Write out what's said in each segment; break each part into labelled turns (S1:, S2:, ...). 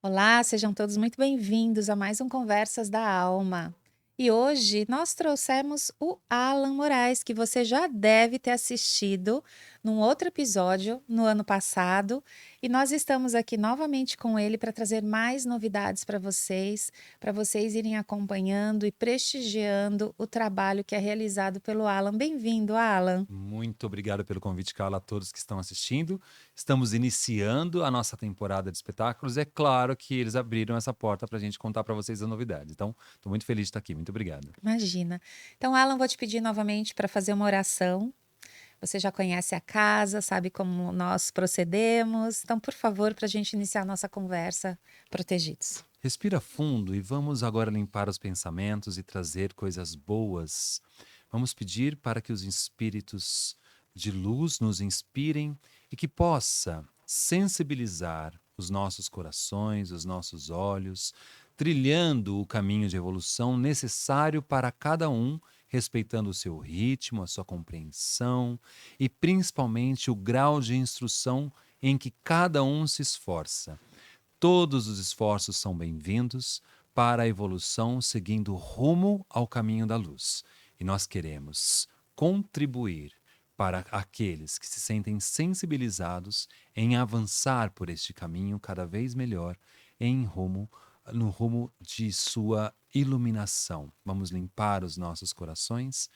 S1: Olá, sejam todos muito bem-vindos a mais um Conversas da Alma. E hoje nós trouxemos o Alan Moraes, que você já deve ter assistido num outro episódio no ano passado. E nós estamos aqui novamente com ele para trazer mais novidades para vocês irem acompanhando e prestigiando o trabalho que é realizado pelo Alan. Bem-vindo, Alan.
S2: Muito obrigado pelo convite, Carla, a todos que estão assistindo. Estamos iniciando a nossa temporada de espetáculos. É claro que eles abriram essa porta para a gente contar para vocês as novidades. Então, estou muito feliz de estar aqui. Muito obrigado.
S1: Imagina. Então, Alan, vou te pedir novamente para fazer uma oração. Você já conhece a casa, sabe como nós procedemos. Então, por favor, para a gente iniciar a nossa conversa, protegidos.
S2: Respira fundo e vamos agora limpar os pensamentos e trazer coisas boas. Vamos pedir para que os espíritos de luz nos inspirem e que possa sensibilizar os nossos corações, os nossos olhos, trilhando o caminho de evolução necessário para cada um, respeitando o seu ritmo, a sua compreensão e principalmente o grau de instrução em que cada um se esforça. Todos os esforços são bem-vindos para a evolução seguindo rumo ao caminho da luz. E nós queremos contribuir para aqueles que se sentem sensibilizados em avançar por este caminho cada vez melhor no rumo de sua iluminação. Vamos limpar os nossos corações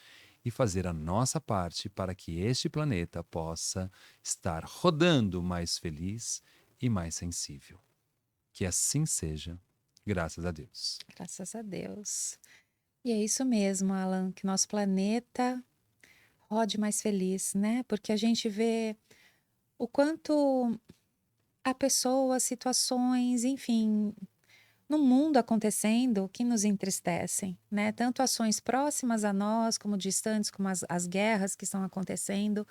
S2: e fazer a nossa parte para que este planeta possa estar rodando mais feliz e mais sensível. Que assim seja, graças a Deus.
S1: Graças a Deus. E é isso mesmo, Alan, que nosso planeta rode mais feliz, né? Porque a gente vê o quanto há pessoas, situações, enfim, no mundo acontecendo que nos entristecem, né? Tanto ações próximas a nós, como distantes, como as guerras que estão acontecendo,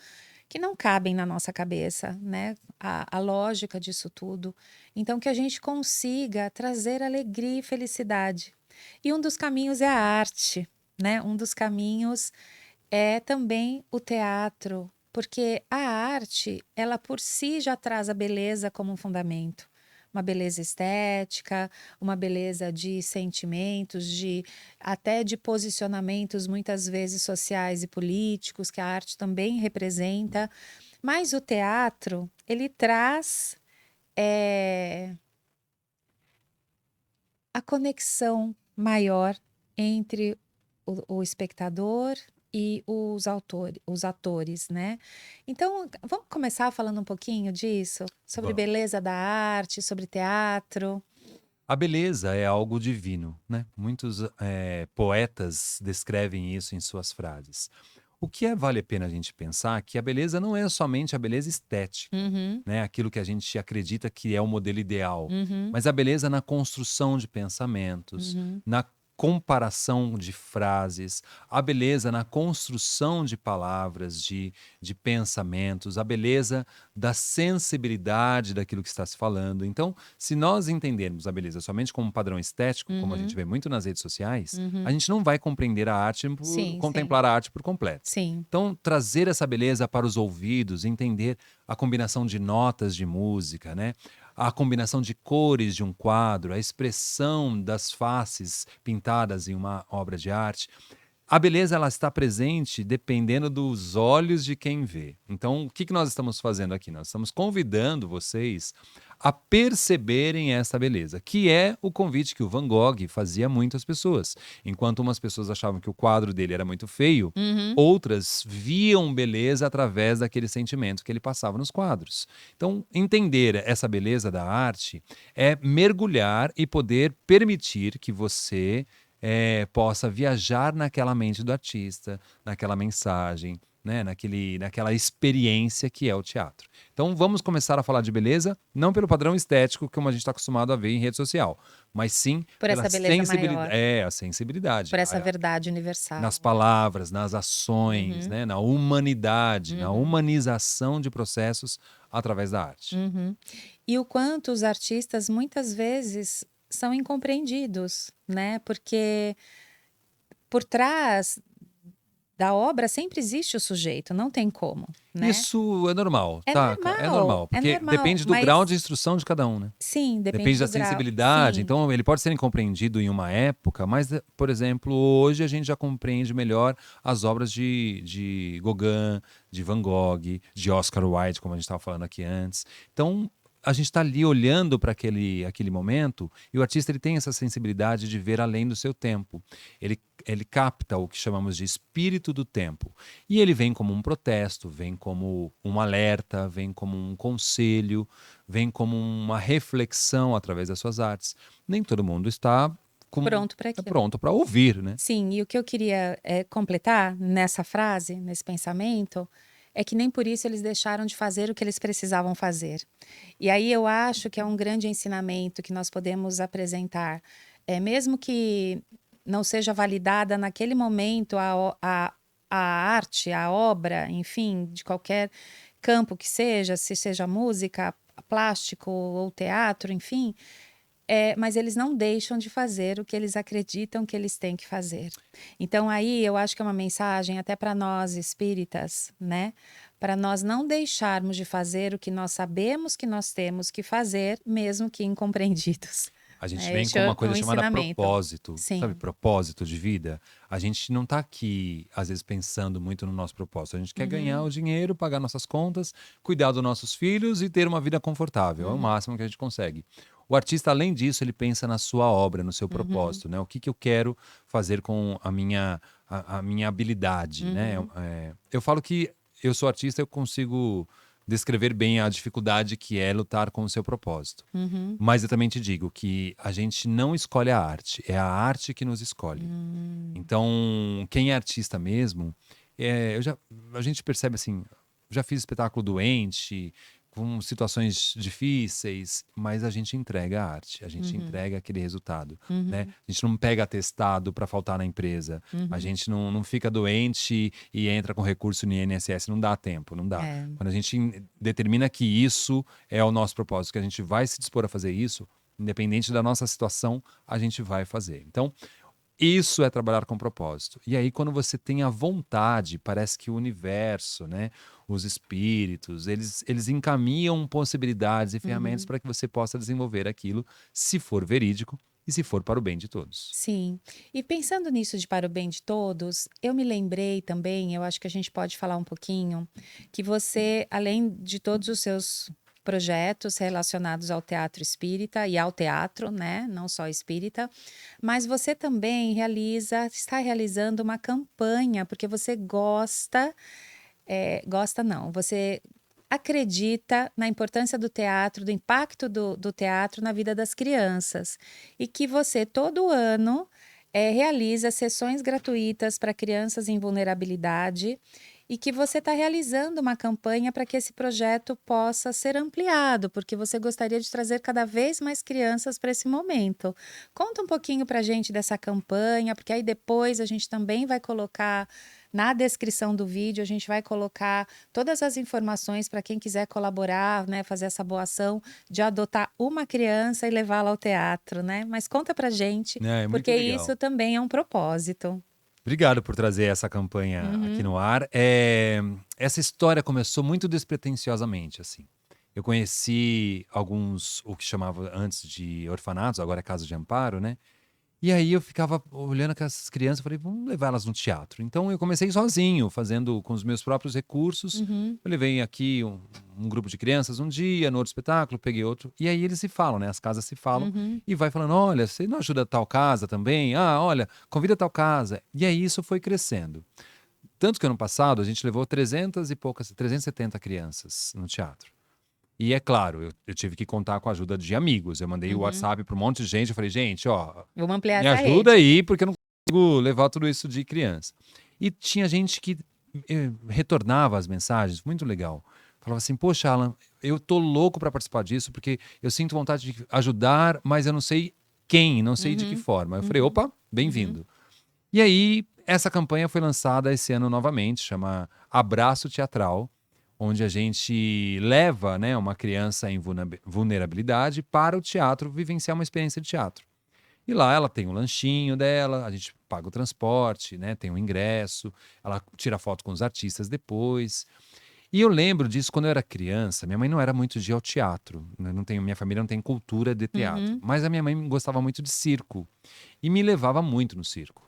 S1: que não cabem na nossa cabeça, né? A lógica disso tudo. Então, que a gente consiga trazer alegria e felicidade. E um dos caminhos é a arte, né? Um dos caminhos é também o teatro, porque a arte, ela por si já traz a beleza como um fundamento. Uma beleza estética, uma beleza de sentimentos, de até de posicionamentos muitas vezes sociais e políticos que a arte também representa. Mas o teatro, ele traz eh, a conexão maior entre o espectador e os atores, né? Então, vamos começar falando um pouquinho disso? Sobre
S2: Vamos.
S1: beleza da arte, sobre teatro.
S2: A beleza é algo divino, né? Muitos poetas descrevem isso em suas frases. O que vale a pena a gente pensar que a beleza não é somente a beleza estética,
S1: Uhum,
S2: né? Aquilo que a gente acredita que é o modelo ideal,
S1: uhum,
S2: mas a beleza na construção de pensamentos,
S1: uhum,
S2: na comparação de frases, a beleza na construção de palavras, de pensamentos, a beleza da sensibilidade daquilo que está se falando. Então, se nós entendermos a beleza somente como um padrão estético, como a gente
S1: uhum,
S2: vê muito nas redes sociais, a
S1: uhum.
S2: gente não vai compreender a arte por
S1: Sim, sim,
S2: contemplar a arte por completo.
S1: sim.
S2: Então, trazer essa beleza para os ouvidos, entender a combinação de notas de música, né? A combinação de cores de um quadro, a expressão das faces pintadas em uma obra de arte. A beleza ela está presente dependendo dos olhos de quem vê. Então, o que nós estamos fazendo aqui? Nós estamos convidando vocês a perceberem essa beleza, que é o convite que o Van Gogh fazia muito às pessoas. Enquanto umas pessoas achavam que o quadro dele era muito feio,
S1: Uhum,
S2: outras viam beleza através daquele sentimento que ele passava nos quadros. Então, entender essa beleza da arte é mergulhar e poder permitir que você possa viajar naquela mente do artista, naquela mensagem, né, naquela experiência que é o teatro. Então vamos começar a falar de beleza, não pelo padrão estético como a gente está acostumado a ver em rede social, mas sim
S1: por
S2: pela
S1: essa beleza
S2: sensibilidade,
S1: maior,
S2: a sensibilidade,
S1: por essa verdade
S2: nas
S1: universal.
S2: palavras, nas ações,
S1: Uhum,
S2: né, na humanidade, na
S1: uhum,
S2: humanização de processos através da arte.
S1: uhum. E o quanto os artistas muitas vezes são incompreendidos, né? Porque por trás da obra sempre existe o sujeito, não tem como, né?
S2: Isso é normal,
S1: É
S2: tá? É normal,
S1: é
S2: porque
S1: normal,
S2: depende do grau de
S1: mas
S2: instrução de cada um, né?
S1: sim, depende
S2: Depende da
S1: do grau.
S2: sensibilidade,
S1: Sim.
S2: então ele pode ser incompreendido em uma época, mas, por exemplo, hoje a gente já compreende melhor as obras de Gauguin, de Van Gogh, de Oscar Wilde, como a gente estava falando aqui antes. Então, a gente está ali olhando para aquele momento e o artista ele tem essa sensibilidade de ver além do seu tempo. Ele capta o que chamamos de espírito do tempo. E ele vem como um protesto, vem como um alerta, vem como um conselho, vem como uma reflexão através das suas artes. Nem todo mundo está
S1: Pronto para aquilo.
S2: pronto para ouvir, né?
S1: Sim, e o que eu queria completar nessa frase, nesse pensamento, é que nem por isso eles deixaram de fazer o que eles precisavam fazer. E aí eu acho que é um grande ensinamento que nós podemos apresentar. Mesmo que não seja validada naquele momento a arte, a obra, enfim, de qualquer campo que seja, se seja música, plástico ou teatro, enfim, mas eles não deixam de fazer o que eles acreditam que eles têm que fazer. Então, aí eu acho que é uma mensagem até para nós espíritas, né? Para nós não deixarmos de fazer o que nós sabemos que nós temos que fazer, mesmo que incompreendidos.
S2: A gente vem
S1: Este
S2: com uma
S1: é um
S2: coisa chamada
S1: ensinamento.
S2: propósito, sabe?
S1: Sim.
S2: Propósito de vida. A gente não está aqui, às vezes, pensando muito no nosso propósito. A gente quer ganhar o dinheiro, pagar nossas contas, cuidar dos nossos filhos e ter uma vida confortável. É o máximo que a gente consegue. O artista, além disso, ele pensa na sua obra, no seu propósito, né? O que eu quero fazer com a minha habilidade, né? Eu falo que eu sou artista, eu consigo descrever bem a dificuldade que é lutar com o seu propósito. Mas eu também te digo que a gente não escolhe a arte, é a arte que nos escolhe. Então, quem é artista mesmo, a gente percebe assim, já fiz espetáculo doente, com situações difíceis, mas a gente entrega a arte, a gente entrega aquele resultado, né? A gente não pega atestado para faltar na empresa, a gente não fica doente e entra com recurso no INSS, não dá tempo, não dá.
S1: É.
S2: Quando a gente determina que isso é o nosso propósito, que a gente vai se dispor a fazer isso, independente da nossa situação, a gente vai fazer. Então, isso é trabalhar com propósito. E aí, quando você tem a vontade, parece que o universo, né, os espíritos, eles encaminham possibilidades e ferramentas para que você possa desenvolver aquilo, se for verídico e se for para o bem de todos.
S1: Sim. E pensando nisso de para o bem de todos, eu me lembrei também, eu acho que a gente pode falar um pouquinho, que você, além de todos os seus projetos relacionados ao teatro espírita e ao teatro, né, não só espírita, mas você também está realizando uma campanha, porque você gosta não, você acredita na importância do teatro, do impacto do teatro na vida das crianças. E que você, todo ano, realiza sessões gratuitas para crianças em vulnerabilidade e que você está realizando uma campanha para que esse projeto possa ser ampliado, porque você gostaria de trazer cada vez mais crianças para esse momento. Conta um pouquinho para a gente dessa campanha, porque aí depois a gente também vai colocar na descrição do vídeo, a gente vai colocar todas as informações para quem quiser colaborar, né, fazer essa boa ação de adotar uma criança e levá-la ao teatro, né? Mas conta pra gente,
S2: É muito
S1: porque
S2: legal.
S1: isso também é um propósito.
S2: Obrigado por trazer essa campanha aqui no ar. Essa história começou muito despretensiosamente, assim. Eu conheci alguns, o que chamava antes de orfanatos, agora é casa de amparo, né? E aí eu ficava olhando aquelas crianças e falei, vamos levar elas no teatro. Então eu comecei sozinho, fazendo com os meus próprios recursos. Eu levei aqui um grupo de crianças um dia, no outro espetáculo, peguei outro. E aí eles se falam, né? As casas se falam e vai falando, olha, você não ajuda tal casa também? Ah, olha, convida tal casa. E aí isso foi crescendo. Tanto que ano passado a gente levou 300 e poucas, 370 crianças no teatro. E é claro, eu tive que contar com a ajuda de amigos. Eu mandei o WhatsApp para um monte de gente. Eu falei, gente, ó,
S1: Vamos ampliar
S2: me
S1: essa
S2: ajuda
S1: rede.
S2: aí, porque eu não consigo levar tudo isso de criança. E tinha gente que retornava as mensagens, muito legal. Falava assim, poxa, Alan, eu tô louco para participar disso, porque eu sinto vontade de ajudar, mas eu não sei quem, não sei de que forma. Eu falei, opa, bem-vindo. E aí, essa campanha foi lançada esse ano novamente, chama Abraço Teatral, onde a gente leva, né, uma criança em vulnerabilidade para o teatro vivenciar uma experiência de teatro. E lá ela tem o lanchinho dela, a gente paga o transporte, né? Tem o ingresso, ela tira foto com os artistas depois. E eu lembro disso quando eu era criança. Minha mãe não era muito de ir ao teatro, né? Não tem, minha família não tem cultura de teatro.
S1: Uhum.
S2: Mas a minha mãe gostava muito de circo e me levava muito no circo.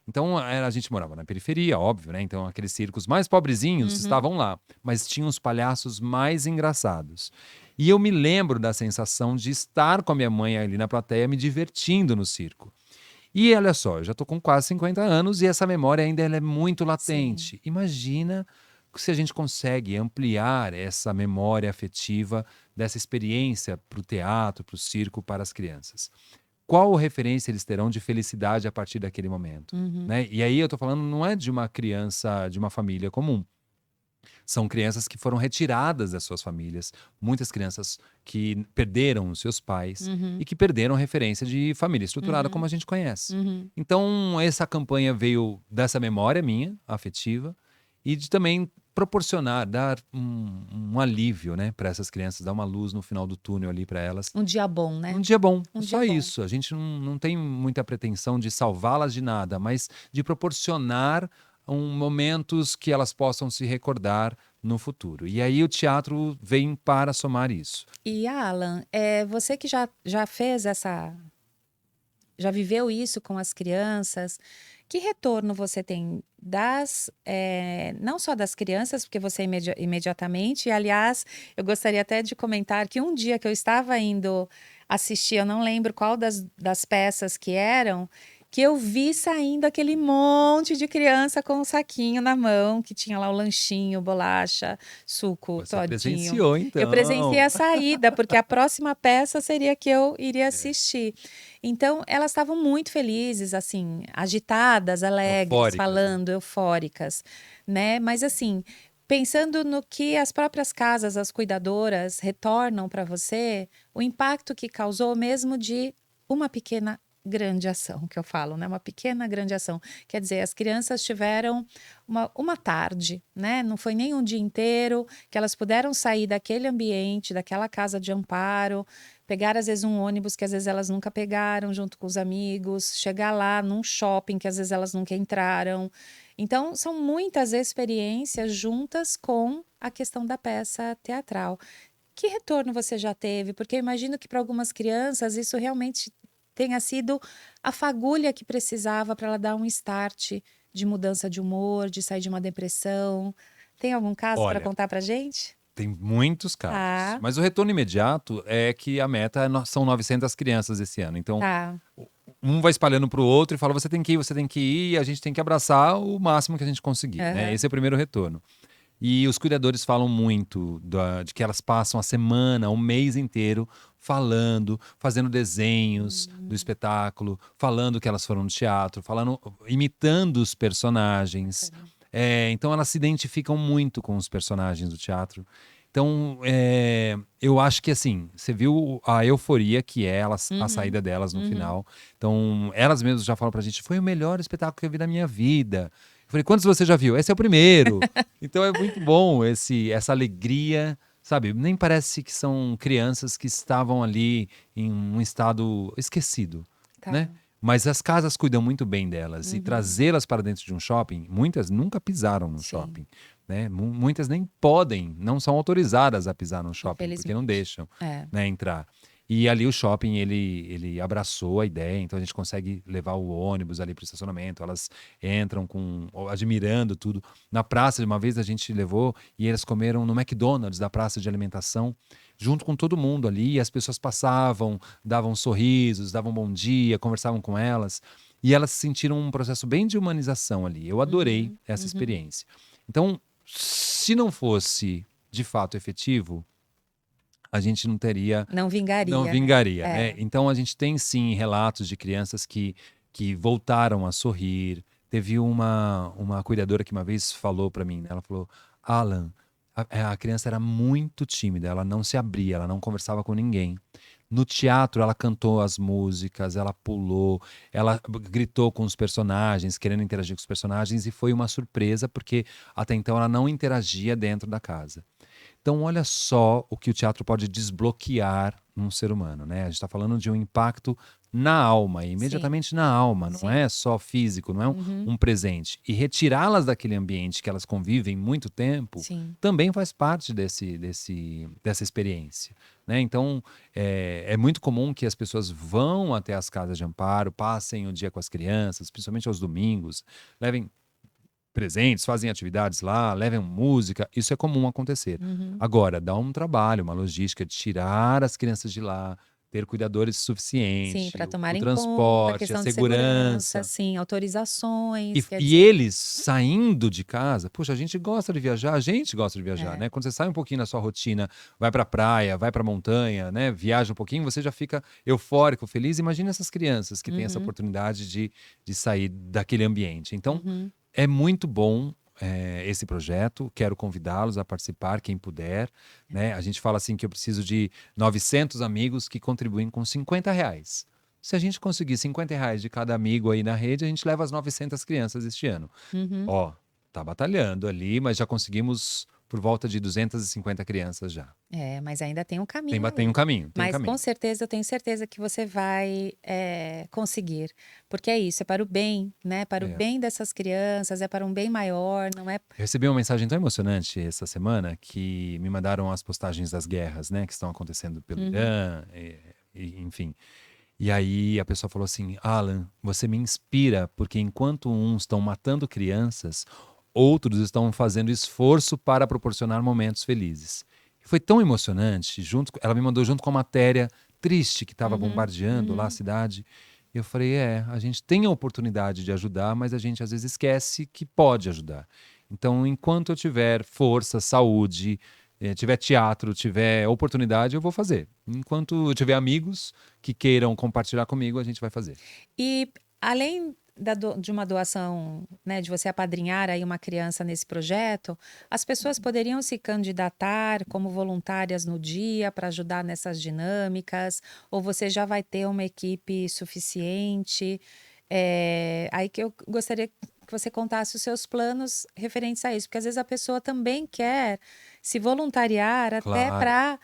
S2: Então a gente morava na periferia, óbvio, né? Então aqueles circos mais pobrezinhos
S1: Uhum.
S2: estavam lá, mas tinham os palhaços mais engraçados. E eu me lembro da sensação de estar com a minha mãe ali na plateia, me divertindo no circo. E olha só, eu já tô com quase 50 anos e essa memória ainda ela é muito
S1: Sim.
S2: latente. Imagina se a gente consegue ampliar essa memória afetiva dessa experiência para o teatro, para o circo, para as crianças. Qual referência eles terão de felicidade a partir daquele momento?
S1: Uhum.
S2: Né? E aí eu tô falando, não é de uma criança, de uma família comum. São crianças que foram retiradas das suas famílias, muitas crianças que perderam os seus pais
S1: Uhum.
S2: e que perderam referência de família estruturada como
S1: Uhum.
S2: a gente conhece.
S1: Uhum.
S2: Então, essa campanha veio dessa memória minha, afetiva, e de também proporcionar, dar um alívio, né, para essas crianças, dar uma luz no final do túnel ali para elas.
S1: Um dia bom,
S2: Um
S1: né?
S2: dia bom,
S1: Um dia
S2: só
S1: bom.
S2: isso. A gente não tem muita pretensão de salvá-las de nada, mas de proporcionar momentos que elas possam se recordar no futuro. E aí o teatro vem para somar isso.
S1: E Alan, você que já fez já viveu isso com as crianças, que retorno você tem não só das crianças, porque você imediatamente, e aliás, eu gostaria até de comentar que um dia que eu estava indo assistir, eu não lembro qual das peças que eram, que eu vi saindo aquele monte de criança com um saquinho na mão, que tinha lá o lanchinho, bolacha, suco,
S2: Você
S1: todinho.
S2: presenciou,
S1: Eu presenciei
S2: então.
S1: a saída, porque a próxima peça seria que eu iria assistir. Então, elas estavam muito felizes, assim, agitadas, alegres,
S2: Eufóricas, né?
S1: falando, eufóricas, né? Mas assim, pensando no que as próprias casas, as cuidadoras retornam para você, o impacto que causou mesmo de uma pequena grande ação, que eu falo, né? Uma pequena grande ação. Quer dizer, as crianças tiveram uma tarde, né? Não foi nem um dia inteiro, que elas puderam sair daquele ambiente, daquela casa de amparo, pegar às vezes um ônibus que às vezes elas nunca pegaram junto com os amigos, chegar lá num shopping que às vezes elas nunca entraram. Então, são muitas experiências juntas com a questão da peça teatral. Que retorno você já teve? Porque eu imagino que para algumas crianças isso realmente tenha sido a fagulha que precisava para ela dar um start de mudança de humor, de sair de uma depressão. Tem algum caso para
S2: Olha,
S1: contar para gente?
S2: tem muitos casos.
S1: Tá,
S2: Mas o retorno imediato é que a meta são 900 crianças esse ano. Então,
S1: tá.
S2: um vai espalhando para o outro e fala: você tem que ir, e a gente tem que abraçar o máximo que a gente conseguir, né?
S1: Aham.
S2: Esse é o primeiro retorno. E os cuidadores falam muito de que elas passam a semana, o mês inteiro falando, fazendo desenhos do espetáculo, falando que elas foram no teatro, falando, imitando os personagens. Então elas se identificam muito com os personagens do teatro. Então, eu acho que assim, você viu a euforia que é a
S1: Uhum,
S2: saída delas no
S1: uhum.
S2: final. Então, elas mesmas já falam pra gente, foi o melhor espetáculo que eu vi na minha vida. Eu falei, quantos você já viu? Esse é o primeiro. Então é muito bom essa alegria, sabe? Nem parece que são crianças que estavam ali em um estado esquecido,
S1: Tá.
S2: né? Mas as casas cuidam muito bem delas e
S1: Uhum.
S2: trazê-las para dentro de um shopping, muitas nunca pisaram no
S1: Sim,
S2: shopping, né? Muitas nem podem, não são autorizadas a pisar no shopping, porque não
S1: infelizmente.
S2: deixam,
S1: É.
S2: né, entrar. E ali o shopping, ele abraçou a ideia, então a gente consegue levar o ônibus ali para o estacionamento, elas entram admirando tudo. Na praça, de uma vez a gente levou e eles comeram no McDonald's da praça de alimentação, junto com todo mundo ali, e as pessoas passavam, davam sorrisos, davam bom dia, conversavam com elas, e elas sentiram um processo bem de humanização ali. Eu adorei
S1: Uhum,
S2: essa
S1: uhum.
S2: experiência. Então, se não fosse de fato efetivo, a gente
S1: Não
S2: não
S1: vingaria, né?
S2: vingaria, né?
S1: É.
S2: Então a gente tem sim relatos de crianças que voltaram a sorrir. Teve uma cuidadora que uma vez falou para mim, né? Ela falou: Alan, a criança era muito tímida, ela não se abria, ela não conversava com ninguém. No teatro, ela cantou as músicas, ela pulou, ela gritou com os personagens, querendo interagir com os personagens, e foi uma surpresa, porque até então ela não interagia dentro da casa. Então, olha só o que o teatro pode desbloquear num ser humano, né? A gente está falando de um impacto na alma,
S1: Sim,
S2: imediatamente na alma, não
S1: sim.
S2: é só físico, não é
S1: Uhum.
S2: um presente. E retirá-las daquele ambiente que elas convivem muito tempo
S1: Sim.
S2: também faz parte dessa experiência, né? Então, é muito comum que as pessoas vão até as casas de amparo, passem o dia com as crianças, principalmente aos domingos, levem presentes, fazem atividades lá, levam música, isso é comum acontecer.
S1: Uhum.
S2: Agora, dá um trabalho, uma logística de tirar as crianças de lá, ter cuidadores
S1: Sim,
S2: suficientes,
S1: para tomar
S2: o
S1: em conta a
S2: transporte, a
S1: questão de segurança,
S2: segurança.
S1: sim,
S2: E,
S1: autorizações, quer
S2: e
S1: dizer,
S2: eles saindo de casa, poxa, a gente gosta de viajar, a gente gosta de viajar,
S1: é.
S2: né? Quando você sai um pouquinho da sua rotina, vai pra praia, vai pra montanha, né? Viaja um pouquinho, você já fica eufórico, feliz. Imagina essas crianças que têm essa
S1: Uhum,
S2: oportunidade de sair daquele ambiente. Então,
S1: uhum.
S2: é muito bom esse projeto, quero convidá-los a participar, quem puder, né? A gente fala assim que eu preciso de 900 amigos que contribuem com R$ 50. Se a gente conseguir R$ 50 de cada amigo aí na rede, a gente leva as 900 crianças este ano.
S1: Uhum.
S2: Ó, tá batalhando ali, mas já conseguimos por volta de 250 crianças já.
S1: É, mas ainda tem um
S2: Tem,
S1: caminho
S2: tem um
S1: aí.
S2: caminho, tem um
S1: Mas com
S2: caminho.
S1: certeza, eu tenho certeza que você vai conseguir. Porque é isso, é para o bem, né? Para o
S2: É.
S1: bem dessas crianças, é para um bem maior, não é?
S2: Eu recebi uma mensagem tão emocionante essa semana que me mandaram as postagens das guerras, né, que estão acontecendo pelo
S1: Uhum,
S2: Irã, enfim. E aí a pessoa falou assim: Alan, você me inspira, porque enquanto uns estão matando crianças, outros estão fazendo esforço para proporcionar momentos felizes. E foi tão emocionante, ela me mandou junto com a matéria triste que estava
S1: uhum,
S2: bombardeando lá a
S1: uhum.
S2: cidade. E eu falei: a gente tem a oportunidade de ajudar, mas a gente às vezes esquece que pode ajudar. Então, enquanto eu tiver força, saúde, tiver teatro, tiver oportunidade, eu vou fazer. Enquanto eu tiver amigos que queiram compartilhar comigo, a gente vai fazer.
S1: E além de uma doação, né, de você apadrinhar aí uma criança nesse projeto, as pessoas poderiam se candidatar como voluntárias no dia para ajudar nessas dinâmicas, ou você já vai ter uma equipe suficiente? Aí que eu gostaria que você contasse os seus planos referentes a isso, porque às vezes a pessoa também quer se voluntariar até
S2: Claro.
S1: para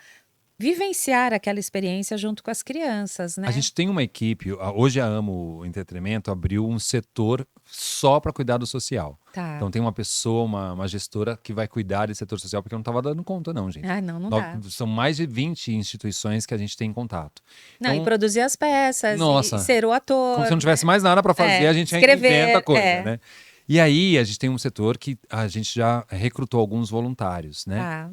S1: vivenciar aquela experiência junto com as crianças,
S2: A
S1: né?
S2: gente tem uma equipe, hoje a Amo Entretenimento abriu um setor só para cuidar do social.
S1: Tá.
S2: Então tem uma pessoa, uma gestora que vai cuidar desse setor social, porque eu não estava dando conta, não, gente.
S1: Ah, não, não dá.
S2: São mais de 20 instituições que a gente tem em contato.
S1: Não, e
S2: Então,
S1: produzir as peças, e
S2: nossa,
S1: ser o
S2: como se
S1: ator,
S2: não tivesse mais nada para fazer, a gente ainda inventa
S1: escrever,
S2: coisa, né? E aí a gente tem um setor que a gente já recrutou alguns voluntários, né?
S1: tá.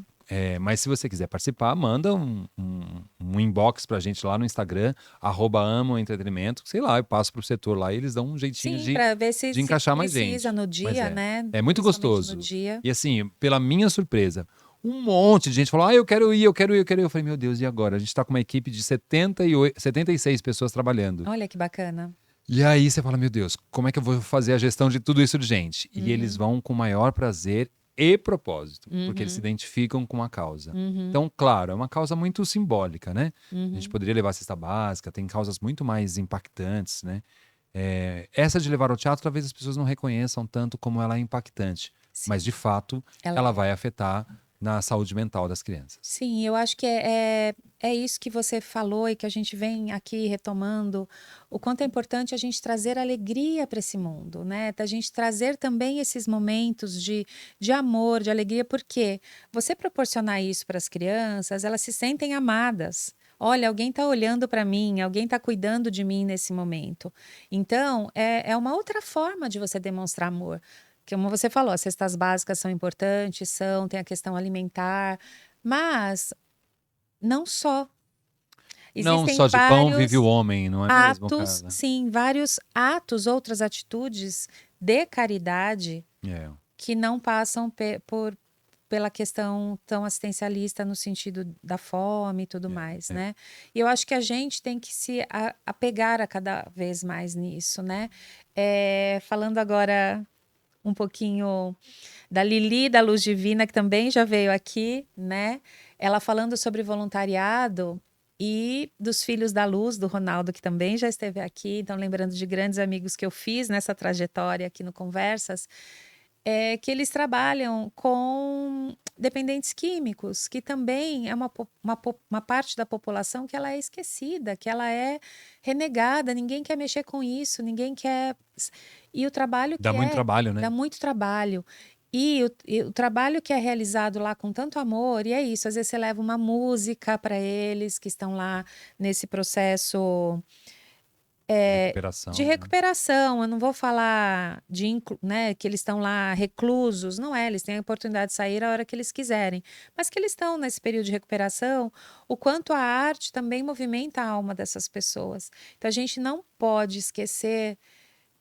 S2: Mas se você quiser participar, manda um inbox pra gente lá no Instagram, @amoentretenimento, sei lá, eu passo pro setor lá e eles dão um jeitinho
S1: Sim, para ver se,
S2: de
S1: se
S2: encaixar mais
S1: precisa
S2: gente.
S1: no
S2: Mas
S1: dia, né?
S2: é muito
S1: Principalmente no
S2: gostoso.
S1: dia.
S2: E assim, pela minha surpresa, um monte de gente falou: eu quero ir, eu quero ir, eu quero ir. Eu falei: meu Deus, e agora? A gente tá com uma equipe de 76 pessoas trabalhando.
S1: Olha que bacana.
S2: E aí você fala: meu Deus, como é que eu vou fazer a gestão de tudo isso de gente? E eles
S1: Uhum,
S2: vão com maior prazer e propósito, porque eles se
S1: uhum,
S2: identificam com a causa.
S1: uhum,
S2: Então, claro, é uma causa muito simbólica, né? A gente
S1: uhum.
S2: poderia levar a cesta básica, tem causas muito mais impactantes, né? Essa de levar ao teatro, talvez as pessoas não reconheçam tanto como ela é impactante, mas
S1: Sim,
S2: de fato
S1: ela
S2: ela
S1: é.
S2: vai afetar na saúde mental das crianças.
S1: Sim, eu acho que é isso que você falou e que a gente vem aqui retomando, o quanto é importante a gente trazer alegria para esse mundo, né? Da gente trazer também esses momentos de amor, de alegria, porque você proporcionar isso para as crianças, elas se sentem amadas. Olha, alguém está olhando para mim, alguém está cuidando de mim nesse momento. Então, é uma outra forma de você demonstrar amor. Como você falou, as cestas básicas são importantes, tem a questão alimentar, mas não só.
S2: Não
S1: Existem
S2: só de pão vive o
S1: vários
S2: homem, não é mesmo,
S1: atos,
S2: cara?
S1: sim, vários atos, outras atitudes de caridade
S2: É,
S1: que não passam pela questão tão assistencialista no sentido da fome e tudo mais,
S2: é.
S1: né? E eu acho que a gente tem que se apegar a cada vez mais nisso, né? Falando agora um pouquinho da Lili da Luz Divina, que também já veio aqui, né? Ela falando sobre voluntariado e dos Filhos da Luz, do Ronaldo, que também já esteve aqui. Então, lembrando de grandes amigos que eu fiz nessa trajetória aqui no Conversas. é que eles trabalham com dependentes químicos, que também é uma parte da população que ela é esquecida, que ela é renegada, ninguém quer mexer com isso, ninguém quer. E o trabalho
S2: Dá
S1: que
S2: muito trabalho, né?
S1: dá muito trabalho. E o trabalho que é realizado lá com tanto amor, e é isso, às vezes você leva uma música para eles que estão lá nesse processo de
S2: Recuperação, né?
S1: recuperação. Eu não vou falar né, que eles estão lá reclusos, não é? Eles têm a oportunidade de sair a hora que eles quiserem, mas que eles estão nesse período de recuperação, o quanto a arte também movimenta a alma dessas pessoas. Então a gente não pode esquecer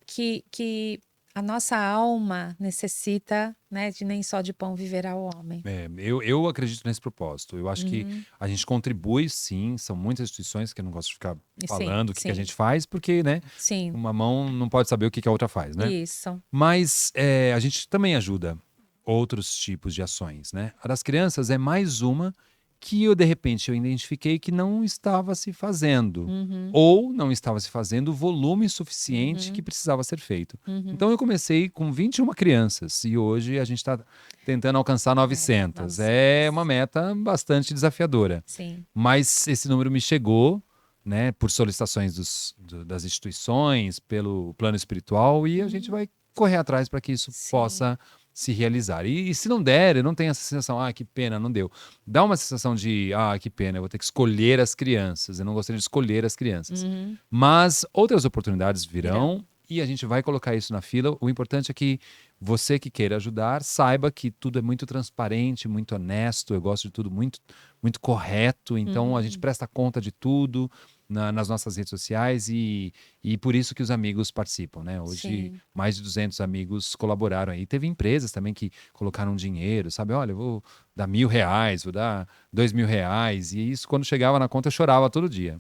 S1: que a nossa alma necessita, né, de nem só de pão viverá o homem.
S2: Eu acredito nesse propósito. Eu acho que
S1: Uhum.
S2: a gente contribui, sim. São muitas instituições que eu não gosto de ficar
S1: Sim,
S2: falando o que que a
S1: sim,
S2: gente faz, porque, né,
S1: sim,
S2: uma mão não pode saber o que que a outra faz, né?
S1: isso.
S2: Mas a gente também ajuda outros tipos de ações, né? A das crianças é mais uma que eu, de repente, eu identifiquei que não estava se fazendo.
S1: Uhum,
S2: Ou não estava se fazendo o volume suficiente que
S1: uhum,
S2: precisava ser feito.
S1: uhum.
S2: Então eu comecei com 21 crianças e hoje a gente está tentando alcançar 900. É uma
S1: 900.
S2: meta bastante desafiadora.
S1: Sim.
S2: Mas esse número me chegou, né, por solicitações das instituições, pelo plano espiritual, e a gente
S1: Uhum.
S2: vai correr atrás para que isso
S1: Sim.
S2: possa se realizar. E se não der, eu não tenho essa sensação, ah, que pena, não deu. Dá uma sensação de, ah, que pena, eu vou ter que escolher as crianças. Eu não gostaria de escolher as crianças.
S1: Uhum.
S2: Mas outras oportunidades virão
S1: Virão.
S2: e a gente vai colocar isso na fila. O importante é que você que queira ajudar, saiba que tudo é muito transparente, muito honesto. Eu gosto de tudo muito, muito correto. Então a gente
S1: Uhum.
S2: presta conta de tudo nas nossas redes sociais e por isso que os amigos participam, né? Hoje
S1: Sim.
S2: mais de 200 amigos colaboraram aí. Teve empresas também que colocaram dinheiro, sabe? Olha, eu vou dar R$ 1.000, vou dar R$ 2.000. E isso, quando chegava na conta, eu chorava todo dia.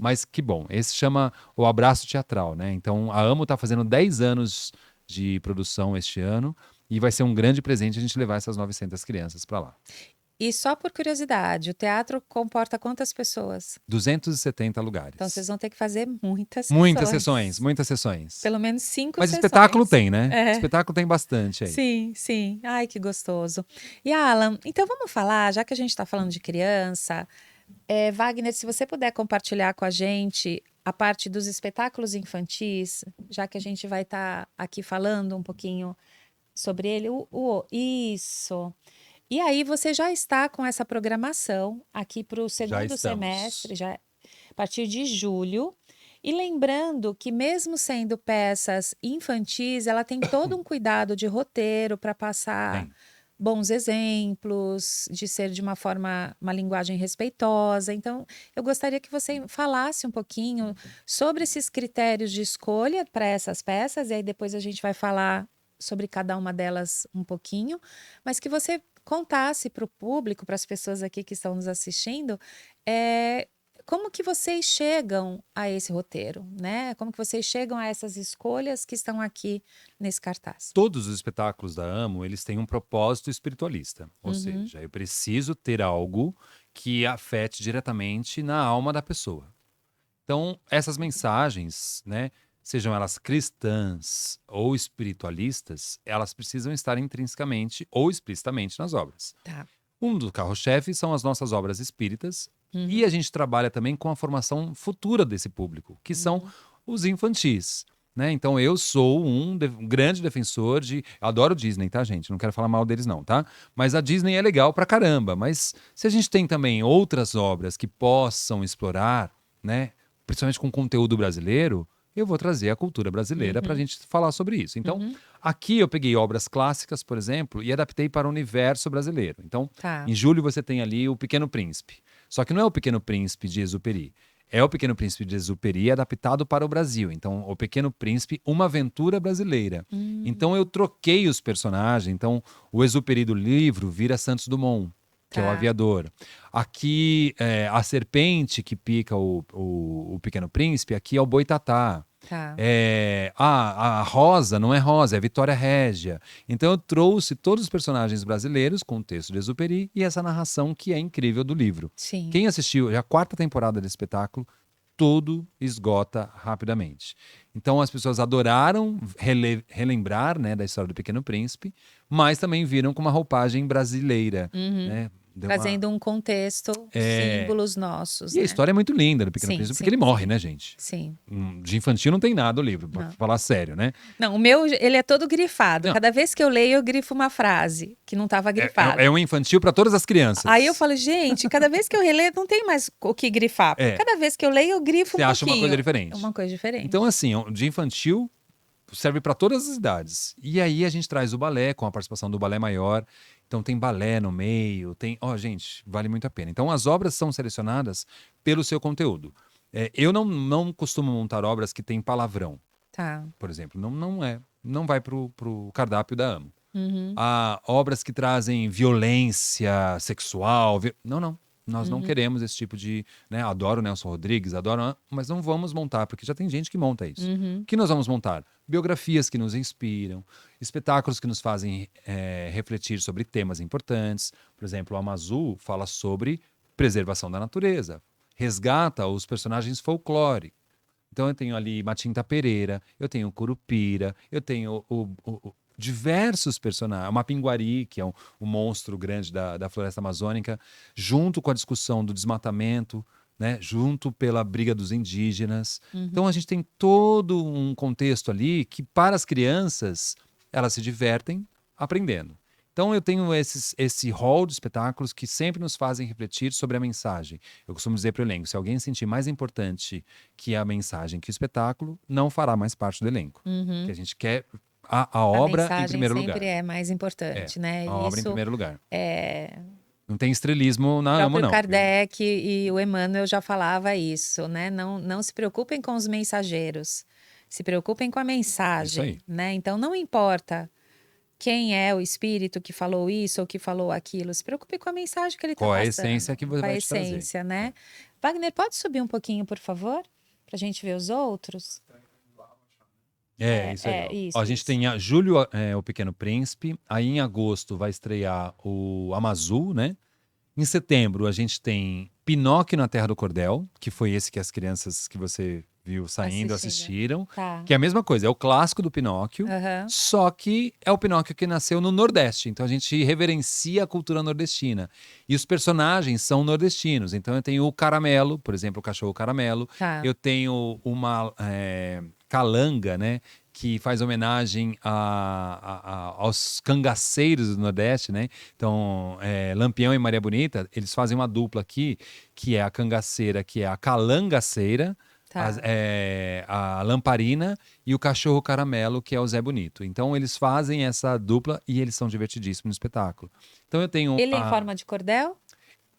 S2: Mas que bom. Esse chama o abraço teatral, né? Então a Amo está fazendo 10 anos de produção este ano e vai ser um grande presente a gente levar essas 900 crianças para lá.
S1: E só por curiosidade, o teatro comporta quantas pessoas?
S2: 270
S1: Então vocês
S2: lugares.
S1: vão ter que fazer muitas
S2: Muitas sessões,
S1: sessões.
S2: muitas sessões.
S1: Pelo menos 5
S2: Mas espetáculo
S1: sessões.
S2: tem, né?
S1: É.
S2: Espetáculo tem bastante aí.
S1: Sim, sim. Ai, que gostoso. E Alan, então vamos falar, já que a gente está falando de criança, Wagner, se você puder compartilhar com a gente a parte dos espetáculos infantis, já que a gente vai estar aqui falando um pouquinho sobre ele. Isso. E aí você já está com essa programação aqui para o
S2: Já
S1: segundo semestre,
S2: estamos.
S1: já a partir de julho. E lembrando que mesmo sendo peças infantis, ela tem todo um cuidado de roteiro para passar
S2: Tem.
S1: bons exemplos, de ser de uma forma, uma linguagem respeitosa. Então, eu gostaria que você falasse um pouquinho sobre esses critérios de escolha para essas peças, e aí depois a gente vai falar sobre cada uma delas um pouquinho, mas que você contasse para o público, para as pessoas aqui que estão nos assistindo, é, como que vocês chegam a esse roteiro, né? Como que vocês chegam a essas escolhas que estão aqui nesse cartaz?
S2: Todos os espetáculos da Amo, eles têm um propósito espiritualista. Ou
S1: Uhum,
S2: seja, eu preciso ter algo que afete diretamente na alma da pessoa. Então, essas mensagens, né, sejam elas cristãs ou espiritualistas, elas precisam estar intrinsecamente ou explicitamente nas obras.
S1: tá.
S2: Um dos carros-chefes são as nossas obras espíritas, e
S1: Uhum,
S2: a gente trabalha também com a formação futura desse público, que são
S1: uhum,
S2: os infantis. Né? Então eu sou um grande defensor de. Eu adoro Disney, tá, gente? Não quero falar mal deles, não, tá? Mas a Disney é legal pra caramba. Mas se a gente tem também outras obras que possam explorar, né? Principalmente com conteúdo brasileiro, eu vou trazer a cultura brasileira para a
S1: uhum,
S2: gente falar sobre isso. Então,
S1: uhum.
S2: aqui eu peguei obras clássicas, por exemplo, e adaptei para o universo brasileiro. Então,
S1: Tá.
S2: em julho você tem ali o Pequeno Príncipe. Só que não é o Pequeno Príncipe de Exupéry. É o Pequeno Príncipe de Exupéry adaptado para o Brasil. Então, o Pequeno Príncipe, uma aventura brasileira.
S1: Hum,
S2: Então, eu troquei os personagens. Então, o Exupéry do livro vira Santos Dumont, que é o
S1: tá,
S2: aviador. Aqui, a serpente que pica o Pequeno Príncipe, aqui é o Boitatá.
S1: tá.
S2: A Rosa não é Rosa, é Vitória Régia. Então eu trouxe todos os personagens brasileiros com o texto de Exupéry e essa narração que é incrível do livro.
S1: Sim.
S2: Quem assistiu, já a quarta temporada desse espetáculo, tudo esgota rapidamente. Então as pessoas adoraram relembrar, né, da história do Pequeno Príncipe, mas também viram com uma roupagem brasileira,
S1: Uhum.
S2: né? Deu uma...
S1: Trazendo um contexto,
S2: É...
S1: símbolos nossos,
S2: E a
S1: né?
S2: história é muito linda do Pequeno
S1: Sim,
S2: Príncipe, porque
S1: sim,
S2: ele morre,
S1: sim.
S2: né, gente?
S1: Sim.
S2: De infantil não tem nada o livro, pra
S1: Não.
S2: falar sério, né?
S1: Não, o meu, ele é todo grifado.
S2: Não,
S1: Cada vez que eu leio, eu grifo uma frase que não estava grifada.
S2: é um infantil para todas as
S1: Aí eu
S2: crianças.
S1: falo, gente, cada vez que eu releio, não tem mais o que grifar. Porque
S2: É,
S1: cada vez que eu leio, eu grifo
S2: você
S1: um
S2: acha uma coisa
S1: pouquinho. É
S2: diferente.
S1: uma coisa diferente.
S2: Então, assim, de infantil serve para todas as idades. E aí a gente traz o balé, com a participação do balé maior. Então tem balé no meio, tem... Ó, gente, vale muito a pena. Então as obras são selecionadas pelo seu conteúdo. Eu não costumo montar obras que têm palavrão,
S1: Tá.
S2: por exemplo. Não vai pro cardápio da Amo.
S1: Uhum.
S2: Há obras que trazem violência sexual. Não. Nós não queremos esse tipo de... Né? Adoro o Nelson Rodrigues, adoro... Mas não vamos montar, porque já tem gente que monta isso.
S1: Uhum.
S2: O que nós vamos montar? Biografias que nos inspiram, espetáculos que nos fazem refletir sobre temas importantes. Por exemplo, o Amazu fala sobre preservação da natureza, resgata os personagens folclóricos. Então eu tenho ali Matinta Pereira, eu tenho Curupira, eu tenho diversos personagens, uma Pinguari, que é um monstro grande da floresta amazônica, junto com a discussão do desmatamento, né, junto pela briga dos indígenas. Então a gente tem todo um contexto ali que para as crianças elas se divertem aprendendo. Então eu tenho esse hall de espetáculos que sempre nos fazem refletir sobre a mensagem. Eu costumo dizer para o elenco, se alguém sentir mais importante que a mensagem que o espetáculo, não fará mais parte do elenco. Que a gente quer a obra em
S1: mensagem
S2: primeiro
S1: sempre
S2: lugar.
S1: é mais importante, né?
S2: A obra em
S1: Isso
S2: primeiro lugar.
S1: é...
S2: Não tem estrelismo
S1: O
S2: na Amo,
S1: próprio
S2: não.
S1: Kardec e o Emmanuel já falava isso, né? Não se preocupem com os mensageiros, se preocupem com a mensagem,
S2: aí.
S1: né? Então não importa quem é o espírito que falou isso ou que falou aquilo, se preocupe com a mensagem que ele está
S2: Qual é a
S1: passando.
S2: essência que
S1: Com a
S2: vai te trazer.
S1: essência, né? Wagner, pode subir um pouquinho, por favor? Para a gente ver os outros?
S2: Isso aí.
S1: Isso,
S2: Ó, a gente
S1: isso.
S2: tem julho, o Pequeno Príncipe. Aí em agosto vai estrear o Amazu, né? Em setembro a gente tem Pinóquio na Terra do Cordel, que foi esse que as crianças que você viu saindo assistiram.
S1: Tá.
S2: Que é a mesma coisa, é o clássico do Pinóquio,
S1: Aham.
S2: só que é o Pinóquio que nasceu no Nordeste. Então a gente reverencia a cultura nordestina. E os personagens são nordestinos. Então eu tenho o Caramelo, por exemplo, o cachorro Caramelo.
S1: Tá.
S2: Eu tenho uma calanga, né? Que faz homenagem aos cangaceiros do Nordeste, né? Então, Lampião e Maria Bonita, eles fazem uma dupla aqui, que é a cangaceira, que é a calangaceira,
S1: Tá.
S2: a lamparina e o cachorro caramelo, que é o Zé Bonito. Então, eles fazem essa dupla e eles são divertidíssimos no espetáculo. Então, eu tenho...
S1: Ele é em forma de cordel?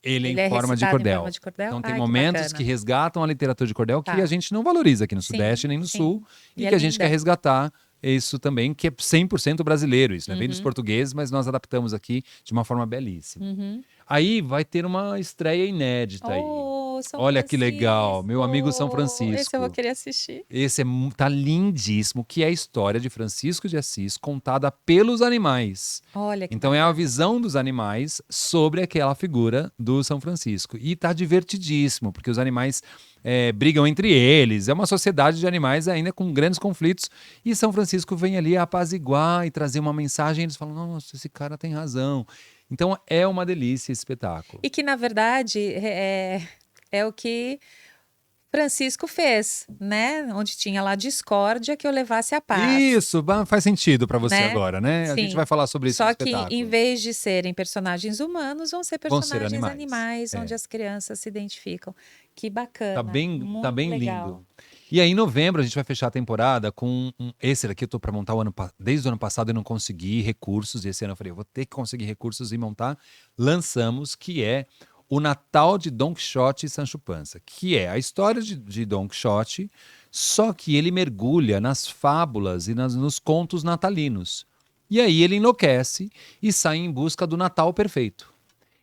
S2: Ele
S1: Ele é
S2: em forma de
S1: recitado em
S2: cordel.
S1: forma de cordel?
S2: Então tem
S1: Ai, que
S2: momentos
S1: bacana.
S2: que resgatam a literatura de cordel que
S1: Tá.
S2: a gente não valoriza aqui no
S1: Sim,
S2: Sudeste nem no
S1: sim.
S2: Sul
S1: E
S2: e
S1: é
S2: que a gente
S1: linda.
S2: quer resgatar isso também, que é 100% brasileiro isso, né? Vem dos portugueses, mas nós adaptamos aqui de uma forma belíssima. Aí vai ter uma estreia inédita aí.
S1: Oh, São
S2: Olha que legal, meu amigo São
S1: Francisco. Esse eu vou
S2: Francisco.
S1: querer assistir.
S2: Esse tá lindíssimo, que é a história de Francisco de Assis contada pelos animais.
S1: Olha que
S2: Então é a
S1: bacana.
S2: visão dos animais sobre aquela figura do São Francisco. E tá divertidíssimo, porque os animais brigam entre eles. É uma sociedade de animais ainda com grandes conflitos. E São Francisco vem ali apaziguar e trazer uma mensagem. E eles falam, nossa, esse cara tem razão. Então é uma delícia esse espetáculo.
S1: E que, na verdade, é o que Francisco fez, né? Onde tinha lá discórdia, que eu levasse a paz.
S2: Isso, faz sentido para você
S1: Né?
S2: agora, né? A gente
S1: Sim.
S2: vai falar sobre isso no
S1: Só que,
S2: espetáculo.
S1: em vez de serem personagens humanos, vão ser
S2: Vão ser
S1: personagens
S2: animais.
S1: animais, onde as crianças se identificam. Que bacana.
S2: Tá bem
S1: muito legal.
S2: lindo. E aí, em novembro, a gente vai fechar a temporada com esse daqui. Eu tô para montar desde o ano passado eu não consegui recursos. E esse ano eu falei, eu vou ter que conseguir recursos e montar. Lançamos, que é o Natal de Don Quixote e Sancho Panza, que é a história de Don Quixote, só que ele mergulha nas fábulas e nos contos natalinos. E aí ele enlouquece e sai em busca do Natal perfeito.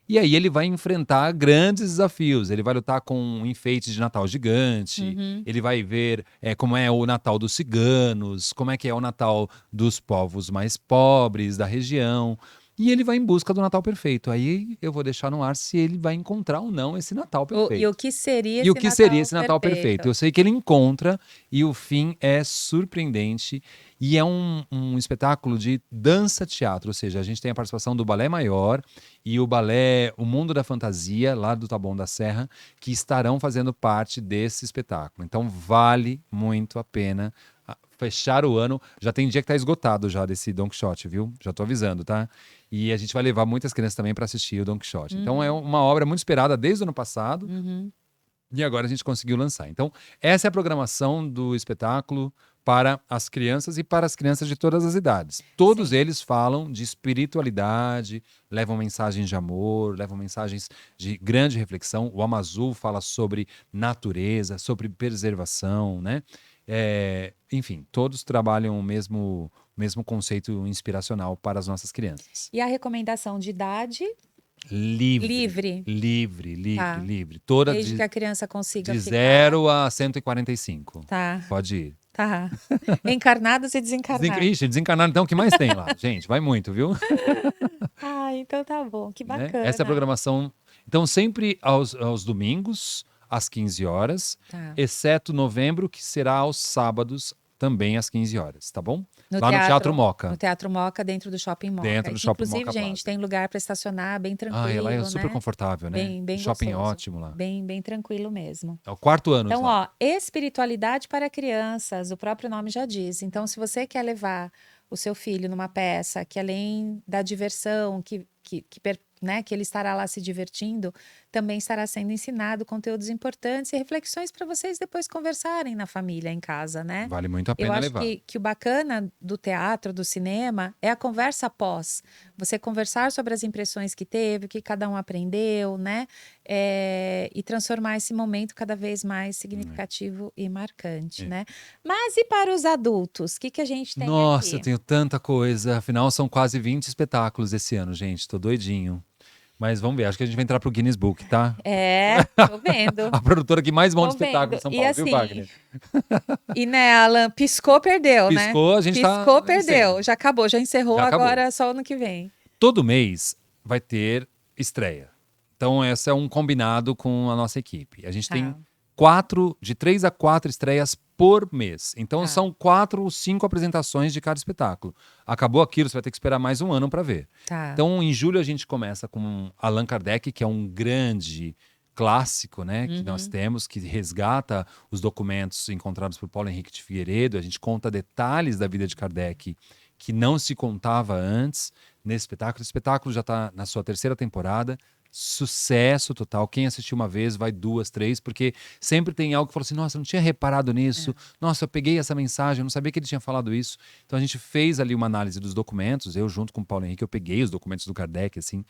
S2: E aí ele vai enfrentar grandes desafios. Ele vai lutar com um enfeite de Natal gigante. Ele vai ver como é o Natal dos ciganos, como é que é o Natal dos povos mais pobres da região. e ele vai em busca do Natal perfeito. Aí eu vou deixar no ar se ele vai encontrar ou não esse Natal perfeito.
S1: E o que seria
S2: E o
S1: esse
S2: que seria
S1: Natal
S2: esse Natal perfeito?
S1: perfeito?
S2: Eu sei que ele encontra e o fim é surpreendente. E é um espetáculo de dança-teatro, ou seja, a gente tem a participação do Balé Maior e o Balé O Mundo da Fantasia, lá do Taboão da Serra, que estarão fazendo parte desse espetáculo. Então vale muito a pena fechar o ano. Já tem dia que tá esgotado já desse Don Quixote, viu? Já tô avisando, tá? E a gente vai levar muitas crianças também para assistir o Don Quixote. Então é uma obra muito esperada desde o ano passado. E agora a gente conseguiu lançar. Então, essa é a programação do espetáculo para as crianças e para as crianças de todas as idades. Todos
S1: Sim.
S2: eles falam de espiritualidade, levam mensagens de amor, levam mensagens de grande reflexão. O Amazul fala sobre natureza, sobre preservação, né? Enfim, todos trabalham o mesmo conceito inspiracional para as nossas crianças.
S1: E a recomendação de idade?
S2: Livre,
S1: Livre.
S2: livre, livre,
S1: Tá.
S2: livre. Toda
S1: Desde que a criança consiga
S2: de
S1: ficar.
S2: 0 a 145.
S1: Tá,
S2: Pode ir.
S1: tá. Encarnados e desencarnados.
S2: Ixi, desencarnado então, o que mais tem lá? Gente, vai muito, viu?
S1: Ah, então tá bom, que
S2: Né? Essa é a
S1: bacana.
S2: programação. Então, sempre aos domingos, às 15 horas,
S1: Tá.
S2: exceto novembro, que será aos sábados, também às 15 horas, tá bom? Lá no Teatro
S1: No
S2: Moca,
S1: Teatro Moca, dentro do Shopping Moca.
S2: dentro do
S1: Que,
S2: Shopping
S1: inclusive,
S2: Moca
S1: gente,
S2: Plaza.
S1: tem lugar para estacionar bem
S2: Lá é
S1: tranquilo,
S2: super
S1: né?
S2: confortável, né?
S1: Bem
S2: Shopping
S1: gostoso.
S2: ótimo lá.
S1: Bem tranquilo mesmo.
S2: É o 4º ano
S1: Então,
S2: lá.
S1: ó, espiritualidade para crianças, o próprio nome já diz. Então, se você quer levar o seu filho numa peça que além da diversão, né, que ele estará lá se divertindo, também estará sendo ensinado conteúdos importantes e reflexões para vocês depois conversarem na família, em casa, né?
S2: Vale muito a
S1: Eu
S2: pena
S1: acho
S2: levar.
S1: que o bacana do teatro, do cinema, é a conversa após. Você conversar sobre as impressões que teve, o que cada um aprendeu, né? E transformar esse momento cada vez mais significativo e marcante, né? Mas e para os adultos? O que a gente tem
S2: Nossa, eu
S1: aqui?
S2: tenho tanta coisa. Afinal, são quase 20 espetáculos esse ano, gente. Tô doidinho. Mas vamos ver, acho que a gente vai entrar pro Guinness Book, tá?
S1: Tô vendo,
S2: A produtora que mais monta
S1: tô
S2: espetáculo
S1: vendo.
S2: em São
S1: E
S2: Paulo, viu,
S1: assim,
S2: Wagner?
S1: né, Alan, piscou, perdeu, né?
S2: Piscou, a gente tá
S1: Piscou,
S2: em
S1: perdeu.
S2: cena.
S1: Já acabou, já encerrou,
S2: Já acabou.
S1: agora só ano que vem.
S2: Todo mês vai ter estreia. Então, esse é um combinado com a nossa equipe. A gente tem
S1: Tá.
S2: de 3 a 4 estreias por mês. Então,
S1: Tá.
S2: são 4 ou 5 apresentações de cada espetáculo. Acabou aquilo, você vai ter que esperar mais um ano para ver.
S1: Tá.
S2: Então, em julho, a gente começa com Allan Kardec, que é um grande clássico, né, que nós temos, que resgata os documentos encontrados por Paulo Henrique de Figueiredo. A gente conta detalhes da vida de Kardec que não se contava antes nesse espetáculo. O espetáculo já está na sua 3ª temporada. Sucesso total. Quem assistiu uma vez vai 2, 3, porque sempre tem algo que fala assim: nossa, eu não tinha reparado nisso. Nossa, eu peguei essa mensagem, eu não sabia que ele tinha falado isso. Então a gente fez ali uma análise dos documentos. Eu, junto com o Paulo Henrique, eu peguei os documentos do Kardec, assim,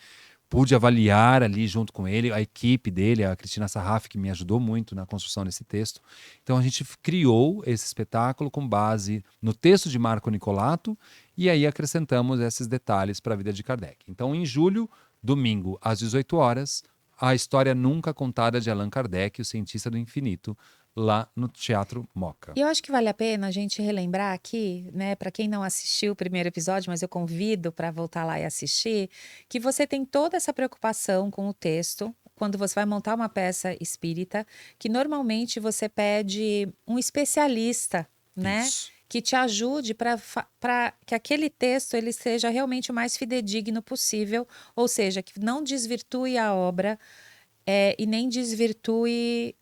S2: pude avaliar ali junto com ele, a equipe dele, a Cristina Sarraf, que me ajudou muito na construção desse texto. Então a gente criou esse espetáculo com base no texto de Marco Nicolato e aí acrescentamos esses detalhes para a vida de Kardec. Então, em julho, domingo, às 18 horas, a história nunca contada de Allan Kardec, o cientista do infinito, lá no Teatro Moca.
S1: E eu acho que vale a pena a gente relembrar aqui, né, para quem não assistiu o primeiro episódio, mas eu convido para voltar lá e assistir, que você tem toda essa preocupação com o texto, quando você vai montar uma peça espírita, que normalmente você pede um especialista, né?
S2: Isso.
S1: Que te ajude para que aquele texto ele seja realmente o mais fidedigno possível, ou seja, que não desvirtue a obra e nem desvirtue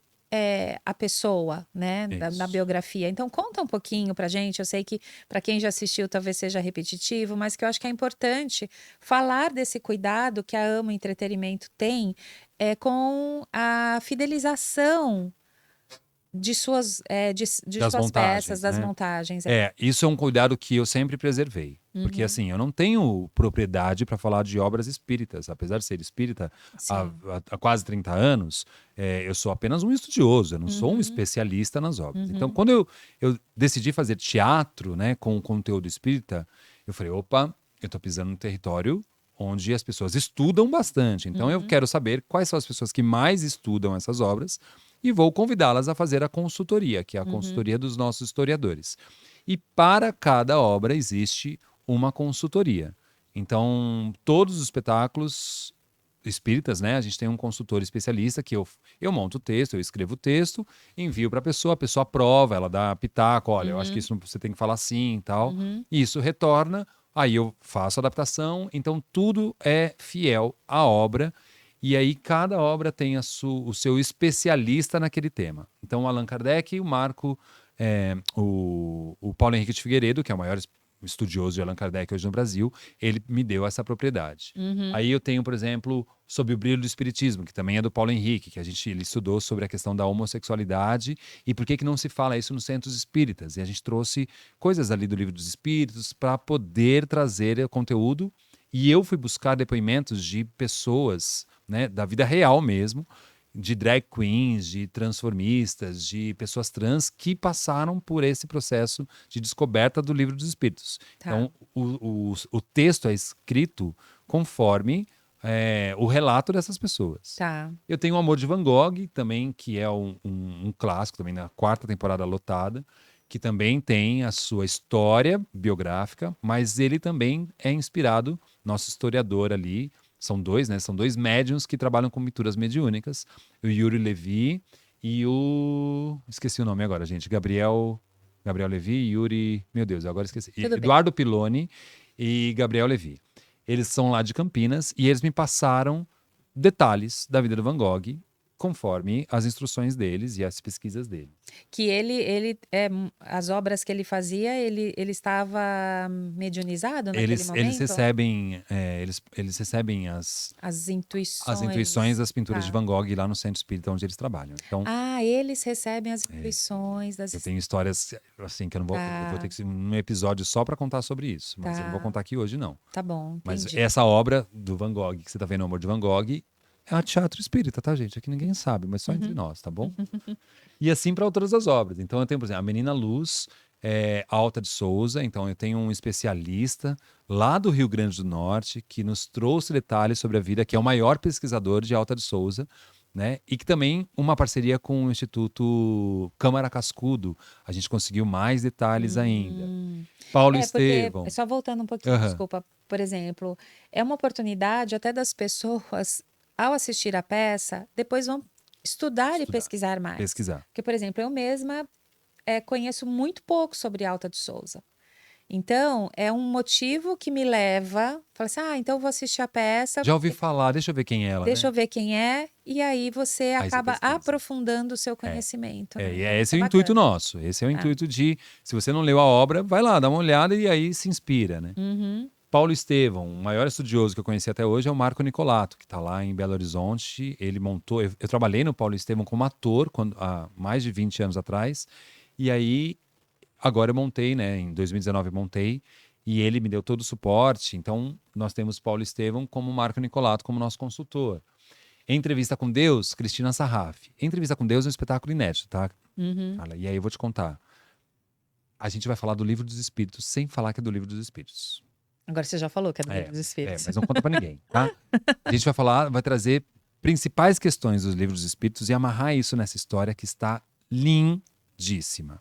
S1: a pessoa, né, na biografia. Então, conta um pouquinho pra gente. Eu sei que para quem já assistiu talvez seja repetitivo, mas que eu acho que é importante falar desse cuidado que a Amo Entretenimento tem com a fidelização de suas peças, das montagens.
S2: Isso é um cuidado que eu sempre preservei. Porque assim, eu não tenho propriedade para falar de obras espíritas. Apesar de ser espírita há quase 30 anos, eu sou apenas um estudioso, eu não sou um especialista nas obras. Então, quando eu decidi fazer teatro, né, com o conteúdo espírita, eu falei, opa, eu estou pisando no território onde as pessoas estudam bastante. Então, eu quero saber quais são as pessoas que mais estudam essas obras e vou convidá-las a fazer a consultoria, que é a consultoria dos nossos historiadores. E para cada obra existe uma consultoria. Então, todos os espetáculos espíritas, né? A gente tem um consultor especialista que eu monto o texto, eu escrevo o texto, envio para a pessoa aprova, ela dá pitaco, olha, eu acho que
S1: Uhum,
S2: isso você tem que falar assim e tal.
S1: uhum.
S2: E isso retorna, aí eu faço a adaptação, então tudo é fiel à obra. E aí cada obra tem o seu especialista naquele tema. Então o Allan Kardec, o Marco, o Paulo Henrique de Figueiredo, que é o maior estudioso de Allan Kardec hoje no Brasil, ele me deu essa propriedade.
S1: Uhum.
S2: Aí eu tenho, por exemplo, sobre o brilho do espiritismo, que também é do Paulo Henrique, que ele estudou sobre a questão da homossexualidade e por que que não se fala isso nos centros espíritas. E a gente trouxe coisas ali do livro dos espíritos para poder trazer o conteúdo. E eu fui buscar depoimentos de pessoas, né, da vida real mesmo, de drag queens, de transformistas, de pessoas trans que passaram por esse processo de descoberta do livro dos espíritos.
S1: Tá,
S2: Então, o texto é escrito conforme o relato dessas pessoas.
S1: tá.
S2: Eu tenho o Amor de Van Gogh, também, que é um clássico, também na quarta temporada lotada, que também tem a sua história biográfica, mas ele também é inspirado, nosso historiador ali, são dois, né? São dois médiuns que trabalham com pinturas mediúnicas, o Yuri Levi e o... Esqueci o nome agora, gente. Gabriel Levi, Yuri... Meu Deus, agora esqueci.
S1: Tudo bem.
S2: Eduardo Piloni e Gabriel Levi. Eles são lá de Campinas e eles me passaram detalhes da vida do Van Gogh conforme as instruções deles e as pesquisas deles.
S1: Que as obras que ele fazia, ele estava mediunizado naquele
S2: Eles
S1: momento?
S2: recebem, eles recebem
S1: As
S2: as intuições
S1: intuições.
S2: das pinturas de
S1: Tá.
S2: Van Gogh lá no centro espírita onde eles trabalham. Então,
S1: Ah, eles recebem as
S2: é,
S1: intuições
S2: eu tenho histórias assim que eu vou ter
S1: Tá,
S2: que ser um episódio só para contar sobre isso, mas eu não vou
S1: tá,
S2: contar aqui hoje não.
S1: tá bom,
S2: Mas
S1: entendi.
S2: essa obra do Van Gogh que você tá vendo, o Amor de Van Gogh, é um teatro espírita, tá, gente? Aqui ninguém sabe, mas só entre
S1: Uhum.
S2: nós, tá bom? E assim para todas as obras. Então eu tenho, por exemplo, a Menina Luz, Alta de Souza. Então eu tenho um especialista lá do Rio Grande do Norte que nos trouxe detalhes sobre a vida, que é o maior pesquisador de Alta de Souza, né? E que também uma parceria com o Instituto Câmara Cascudo. A gente conseguiu mais detalhes ainda.
S1: Hum.
S2: Paulo
S1: É, porque,
S2: Estevão.
S1: só voltando um pouquinho,
S2: Aham.
S1: desculpa, por exemplo, é uma oportunidade até das pessoas, ao assistir a peça, depois vão estudar e
S2: Estudar,
S1: pesquisar mais.
S2: pesquisar.
S1: Porque, por exemplo, eu mesma conheço muito pouco sobre Alta de Souza. Então, é um motivo que me leva, fala assim, então eu vou assistir a peça,
S2: Já ouvi falar, deixa eu ver quem é ela,
S1: deixa
S2: né?
S1: eu ver quem é, e aí você
S2: Aí você
S1: acaba
S2: pesquisa.
S1: aprofundando o seu
S2: É.
S1: conhecimento,
S2: É,
S1: né?
S2: e
S1: Então, isso
S2: esse
S1: é
S2: é o intuito
S1: bacana.
S2: nosso. Esse é o
S1: Ah,
S2: intuito de, se você não leu a obra, vai lá, dá uma olhada e aí se inspira, né?
S1: uhum,
S2: Paulo Estevão, o maior estudioso que eu conheci até hoje é o Marco Nicolato, que está lá em Belo Horizonte. Ele montou. Eu trabalhei no Paulo Estevão como ator há mais de 20 anos atrás. E aí, agora eu montei, né? Em 2019 eu montei. E ele me deu todo o suporte. Então, nós temos Paulo Estevão como Marco Nicolato como nosso consultor. Entrevista com Deus, Cristina Sarraf. Entrevista com Deus é um espetáculo inédito, tá?
S1: uhum.
S2: Carla? E aí eu vou te contar. A gente vai falar do Livro dos Espíritos sem falar que é do Livro dos Espíritos.
S1: Agora você já falou que é do Livro
S2: É,
S1: dos Espíritos.
S2: mas não conta pra ninguém, tá? A gente vai falar, vai trazer principais questões dos livros dos espíritos e amarrar isso nessa história que está lindíssima.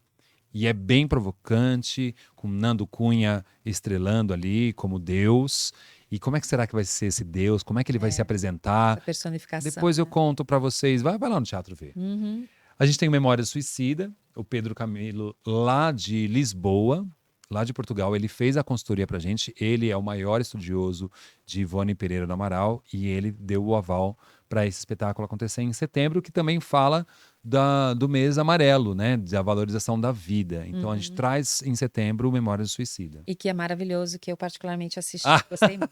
S2: E é bem provocante, com Nando Cunha estrelando ali como Deus. E como é que será que vai ser esse Deus? Como é que ele vai se apresentar?
S1: Essa personificação,
S2: Depois eu
S1: né?
S2: conto pra vocês. Vai lá no teatro ver.
S1: Uhum.
S2: A gente tem o Memória Suicida, o Pedro Camilo, lá de Lisboa, lá de Portugal. Ele fez a consultoria pra gente. Ele é o maior estudioso de Ivone Pereira do Amaral e ele deu o aval para esse espetáculo acontecer em setembro, que também fala do mês amarelo, né? Da valorização da vida. Então a gente
S1: Uhum.
S2: traz em setembro o Memória do Suicida.
S1: E que é maravilhoso, que eu particularmente assisti,
S2: Ah,
S1: gostei muito.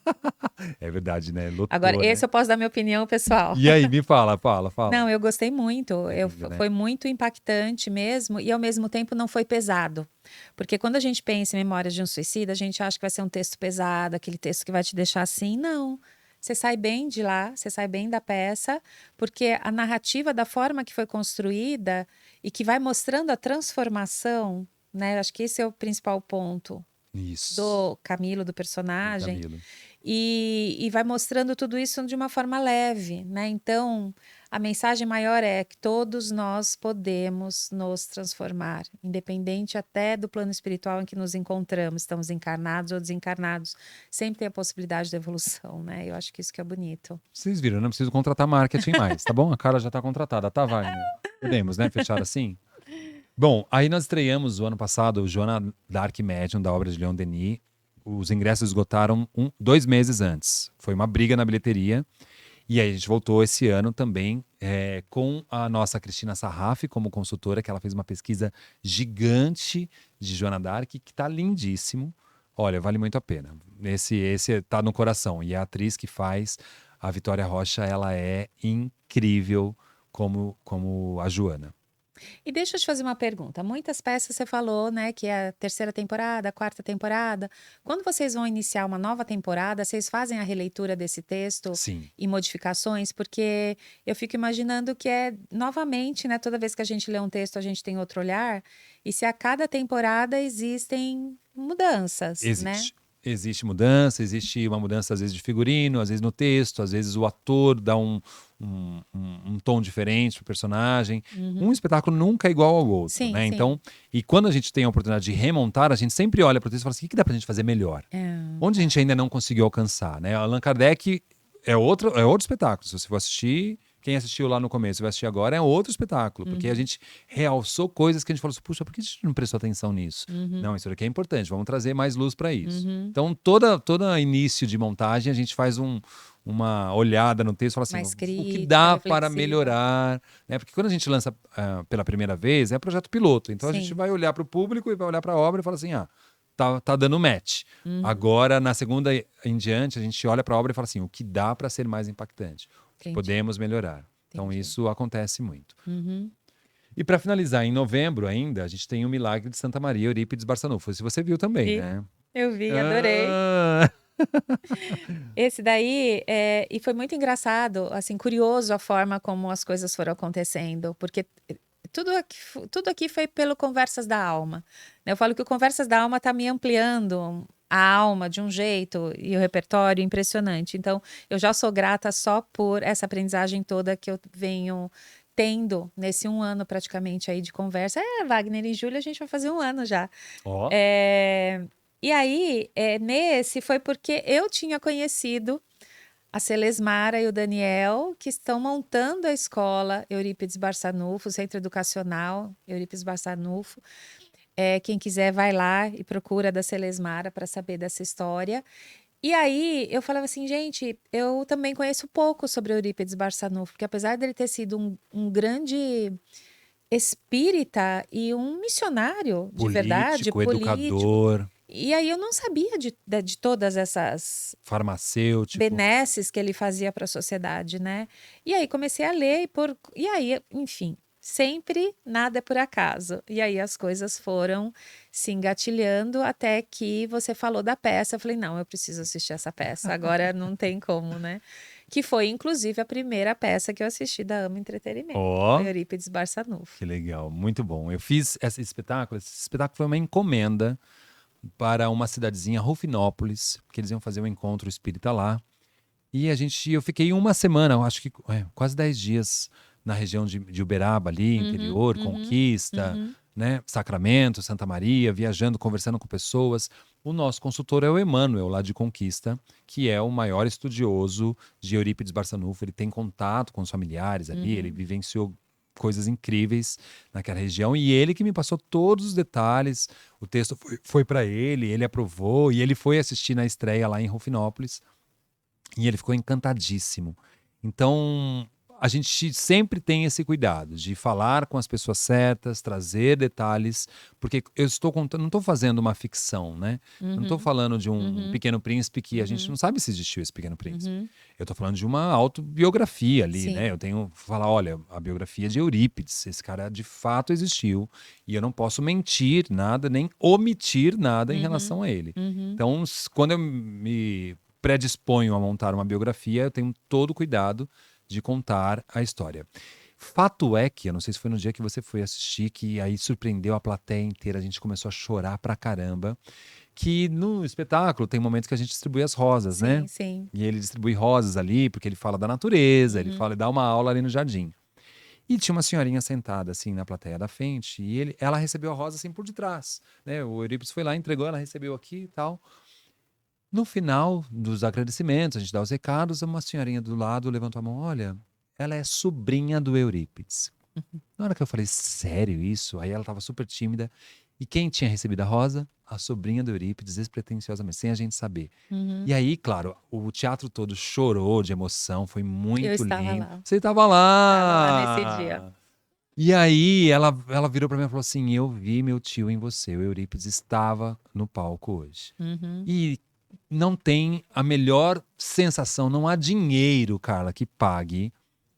S2: é verdade, né?
S1: Agora,
S2: Lotou,
S1: esse
S2: né?
S1: eu posso dar minha opinião pessoal.
S2: E aí, me fala, fala.
S1: Não, eu gostei muito.
S2: É lindo, né?
S1: Foi muito impactante mesmo, e ao mesmo tempo não foi pesado. Porque quando a gente pensa em Memórias de um Suicida, a gente acha que vai ser um texto pesado, aquele texto que vai te deixar assim. Não. Você sai bem de lá, você sai bem da peça, porque a narrativa da forma que foi construída e que vai mostrando a transformação, né? Acho que esse é o principal ponto
S2: Isso.
S1: do Camilo, do
S2: Do
S1: personagem,
S2: Camilo.
S1: e vai mostrando tudo isso de uma forma leve, né? Então, a mensagem maior é que todos nós podemos nos transformar, independente até do plano espiritual em que nos encontramos, estamos encarnados ou desencarnados, sempre tem a possibilidade de evolução, né? Eu acho que isso que é bonito.
S2: Vocês viram, eu não preciso contratar marketing mais, tá bom? A Carla já tá contratada, tá, Wagner? Podemos, né? Fechar assim? Bom, aí nós estreamos o ano passado o Joana Dark Medium, da obra de Leon Denis. Os ingressos esgotaram 2 meses antes. Foi uma briga na bilheteria. E aí a gente voltou esse ano também com a nossa Cristina Sarraf como consultora, que ela fez uma pesquisa gigante de Joana Dark, que tá lindíssimo. Olha, vale muito a pena. Esse tá no coração. E a atriz que faz, a Vitória Rocha, ela é incrível como a Joana.
S1: E deixa eu te fazer uma pergunta. Muitas peças você falou, né, que é a terceira temporada, a quarta temporada. Quando vocês vão iniciar uma nova temporada, vocês fazem a releitura desse texto
S2: Sim.
S1: e modificações? Porque eu fico imaginando que é, novamente, né, toda vez que a gente lê um texto, a gente tem outro olhar. E se a cada temporada existem mudanças, né?
S2: Existe mudança, existe uma mudança às vezes de figurino, às vezes no texto, às vezes o ator dá um tom diferente pro personagem. Um espetáculo nunca é igual ao outro,
S1: Sim,
S2: né?
S1: sim.
S2: Então, e quando a gente tem a oportunidade de remontar, a gente sempre olha pro texto e fala assim, o que dá pra gente fazer melhor? Onde a gente ainda não conseguiu alcançar, né? Allan Kardec é outro espetáculo. Se você for assistir, quem assistiu lá no começo e vai assistir agora é outro espetáculo, porque a gente realçou coisas que a gente falou assim, puxa, por que a gente não prestou atenção nisso? Não, isso aqui é importante, vamos trazer mais luz para isso. Então, todo início de montagem, a gente faz uma olhada no texto e fala assim,
S1: Mais
S2: o que
S1: crítica,
S2: dá para
S1: reflexiva.
S2: melhorar, né? Porque quando a gente lança pela primeira vez, é projeto piloto. Então, a
S1: Sim.
S2: gente vai olhar para o público e vai olhar para a obra e fala assim, tá dando match. Agora, na segunda em diante, a gente olha para a obra e fala assim, o que dá para ser mais impactante? O que
S1: Entendi.
S2: podemos melhorar? Então,
S1: Entendi.
S2: isso acontece muito. E para finalizar, em novembro ainda, a gente tem o Milagre de Santa Maria Eurípides Barçanufo. Se você viu também,
S1: Vi.
S2: né?
S1: Eu vi, adorei.
S2: Ah,
S1: Esse daí, e foi muito engraçado, assim, curioso a forma como as coisas foram acontecendo, porque tudo aqui foi pelo Conversas da Alma, né? Eu falo que o Conversas da Alma está me ampliando a alma de um jeito e o repertório impressionante. Então, eu já sou grata só por essa aprendizagem toda que eu venho tendo nesse 1 ano praticamente aí de conversa. Wagner, em julho a gente vai fazer 1 ano já.
S2: ó,
S1: E aí, nesse foi porque eu tinha conhecido a Celesmara e o Daniel, que estão montando a escola Eurípides Barçanufo, o Centro Educacional Eurípides Barçanufo. Quem quiser vai lá e procura da Celesmara para saber dessa história. E aí eu falava assim, gente, eu também conheço pouco sobre Eurípides Barçanufo, porque apesar dele ter sido um grande espírita e um missionário de verdade,
S2: político,
S1: político.
S2: educador,
S1: E aí eu não sabia de todas essas
S2: farmacêutico.
S1: benesses que ele fazia para a sociedade, né? E aí comecei a ler e aí, enfim, sempre nada é por acaso. E aí as coisas foram se engatilhando até que você falou da peça. Eu falei, não, eu preciso assistir essa peça. Agora não tem como, né? Que foi, inclusive, a primeira peça que eu assisti da Ama Entretenimento.
S2: Ó,
S1: Foi Eurípides Barçanufo.
S2: que legal, muito bom. Eu fiz esse espetáculo. Esse espetáculo foi uma encomenda para uma cidadezinha, Rufinópolis, que eles iam fazer um encontro espírita lá. E eu fiquei uma semana, eu acho que quase 10 dias na região de Uberaba ali, interior, Conquista, né, Sacramento, Santa Maria, viajando, conversando com pessoas. O nosso consultor é o Emmanuel, lá de Conquista, que é o maior estudioso de Eurípides Barçanufo. Ele tem contato com os familiares ali, ele vivenciou coisas incríveis naquela região e ele que me passou todos os detalhes. O texto foi para ele aprovou e ele foi assistir na estreia lá em Rufinópolis. E ele ficou encantadíssimo. Então, a gente sempre tem esse cuidado de falar com as pessoas certas, trazer detalhes, porque eu estou contando, não estou fazendo uma ficção, né? Eu não estou falando de um Pequeno Príncipe que a gente não sabe se existiu esse Pequeno Príncipe. Eu estou falando de uma autobiografia ali,
S1: Sim.
S2: né? Eu tenho que falar, olha, a biografia de Eurípides, esse cara de fato existiu e eu não posso mentir nada, nem omitir nada em relação a ele. Então, quando eu me predisponho a montar uma biografia, eu tenho todo o cuidado de contar a história. Fato é que, eu não sei se foi no dia que você foi assistir, que aí surpreendeu a plateia inteira, a gente começou a chorar pra caramba, que no espetáculo tem momentos que a gente distribui as rosas, né?
S1: Sim, sim.
S2: E ele distribui rosas ali, porque ele fala da natureza, ele
S1: Uhum.
S2: fala, dá uma aula ali no jardim. E tinha uma senhorinha sentada assim na plateia da frente, e ela recebeu a rosa assim por detrás, né? O Eurípides foi lá, entregou, ela recebeu aqui e tal. No final dos agradecimentos, a gente dá os recados, uma senhorinha do lado levantou a mão, olha, ela é sobrinha do Eurípides. Na hora que eu falei, sério isso? Aí ela estava super tímida. E quem tinha recebido a rosa? A sobrinha do Eurípides, despretensiosamente, sem a gente saber.
S1: Uhum.
S2: E aí, claro, o teatro todo chorou de emoção, foi
S1: Eu
S2: muito
S1: estava
S2: lindo.
S1: lá.
S2: Você estava
S1: Estava lá nesse dia.
S2: lá! E aí, ela virou para mim e falou assim: Eu vi meu tio em você, o Eurípides estava no palco hoje.
S1: Uhum.
S2: E não tem a melhor sensação, não há dinheiro, Carla, que pague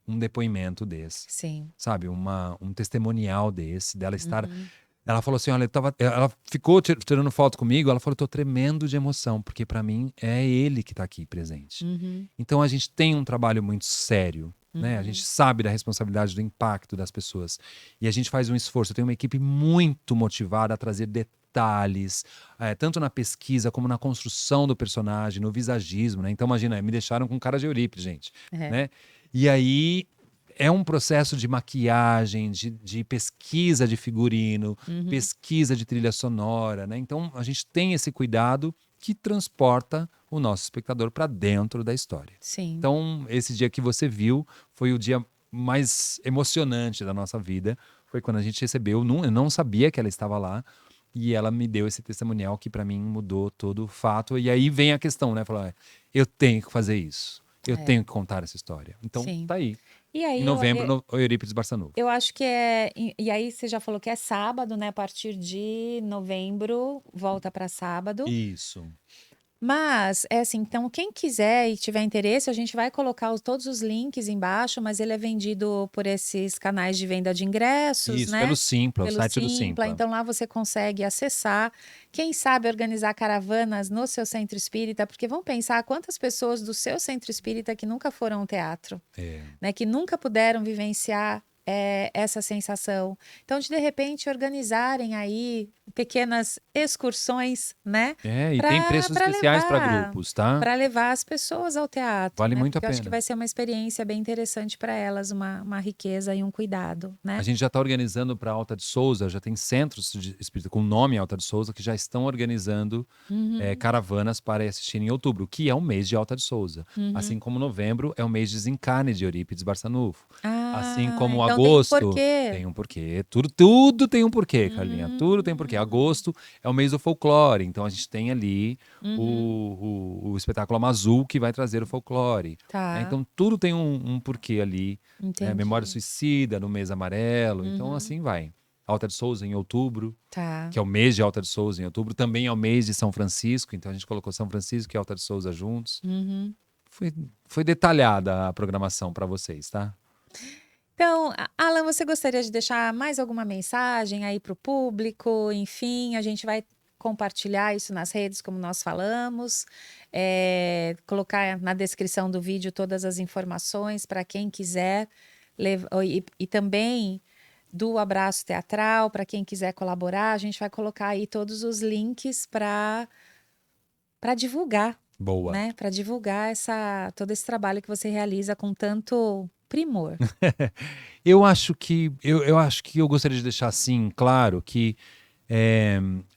S2: um depoimento desse,
S1: Sim.
S2: sabe? Um testemunial desse, dela estar.
S1: Uhum.
S2: Ela falou assim: olha, ela ficou tirando foto comigo, ela falou: eu tô tremendo de emoção, porque para mim é ele que tá aqui presente.
S1: Uhum.
S2: Então a gente tem um trabalho muito sério. Né? A gente
S1: Uhum.
S2: sabe da responsabilidade, do impacto das pessoas. E a gente faz um esforço. Eu tenho uma equipe muito motivada a trazer detalhes, tanto na pesquisa como na construção do personagem, no visagismo. Né? Então, imagina, me deixaram com cara de Eurípides, gente.
S1: É.
S2: Né? E aí é um processo de maquiagem, de pesquisa de figurino,
S1: Uhum.
S2: pesquisa de trilha sonora. Né? Então, a gente tem esse cuidado que transporta o nosso espectador para dentro da história.
S1: Sim.
S2: Então, esse dia que você viu foi o dia mais emocionante da nossa vida. Foi quando a gente recebeu, eu não sabia que ela estava lá, e ela me deu esse testemunial que para mim mudou todo o fato. E aí vem a questão, né? Falar, eu tenho que fazer isso. Eu
S1: É.
S2: tenho que contar essa história. Então,
S1: Sim.
S2: tá aí.
S1: E
S2: Em
S1: aí
S2: novembro, no Eurípides Barçanufo.
S1: eu acho que é. E aí você já falou que é sábado, né? A partir de novembro, volta para sábado.
S2: Isso.
S1: Mas, é assim, então quem quiser e tiver interesse, a gente vai colocar todos os links embaixo, mas ele é vendido por esses canais de venda de ingressos,
S2: Isso, pelo
S1: né?
S2: Simpla, o
S1: Pelo
S2: site do
S1: Simpla.
S2: Simpla.
S1: Então lá você consegue acessar. Quem sabe organizar caravanas no seu centro espírita, porque vamos pensar quantas pessoas do seu centro espírita que nunca foram ao teatro,
S2: É.
S1: né? Que nunca puderam vivenciar essa sensação. Então, de repente, organizarem aí pequenas excursões, né?
S2: E tem preços especiais para grupos, tá?
S1: Para levar as pessoas ao teatro,
S2: Vale
S1: né?
S2: muito a
S1: Porque eu acho que
S2: pena.
S1: vai ser uma experiência bem interessante para elas, uma riqueza e um cuidado,
S2: A
S1: né?
S2: gente já está organizando para Alta de Souza, já tem centros de espírita com nome Alta de Souza que já estão organizando
S1: Uhum,
S2: caravanas para assistir em outubro, que é o mês de Alta de Souza.
S1: uhum.
S2: Assim como novembro é o mês de desencarne de Eurípides Barçanufo. Assim
S1: Ah,
S2: como
S1: então tem um
S2: agosto
S1: porquê.
S2: tem um porquê. Tudo tem um porquê, Carlinha. Tudo tem um porquê.
S1: Hum,
S2: Agosto é o mês do folclore, então a gente tem ali
S1: uhum,
S2: o espetáculo Amazul que vai trazer o folclore. Né?
S1: tá,
S2: Então tudo tem um porquê ali. Né? Memória
S1: entendi.
S2: Suicida no mês amarelo. Então
S1: Uhum,
S2: assim vai. Alta de Souza em outubro,
S1: tá.
S2: que é o mês de Alta de Souza em outubro. Também é o mês de São Francisco, então a gente colocou São Francisco e Alta de Souza juntos.
S1: Uhum.
S2: Foi, foi detalhada a programação para vocês, tá?
S1: Então, Alan, você gostaria de deixar mais alguma mensagem aí para o público? Enfim, a gente vai compartilhar isso nas redes, como nós falamos, colocar na descrição do vídeo todas as informações para quem quiser, e também do abraço teatral, para quem quiser colaborar, a gente vai colocar aí todos os links para divulgar,
S2: Boa.
S1: né? Para divulgar todo esse trabalho que você realiza com tanto primor.
S2: Eu acho que eu gostaria de deixar assim claro que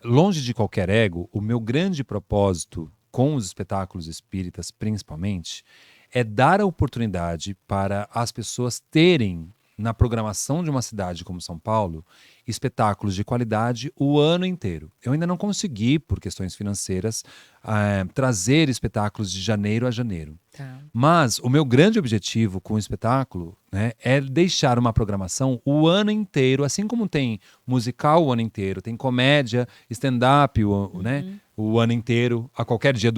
S2: longe de qualquer ego, o meu grande propósito com os espetáculos espíritas, principalmente, é dar a oportunidade para as pessoas terem na programação de uma cidade como São Paulo espetáculos de qualidade o ano inteiro. Eu ainda não consegui, por questões financeiras, trazer espetáculos de janeiro a janeiro.
S1: Tá.
S2: Mas o meu grande objetivo com o espetáculo, né, é deixar uma programação o ano inteiro, assim como tem musical o ano inteiro, tem comédia, stand-up, né,
S1: Uhum,
S2: o ano inteiro, a qualquer dia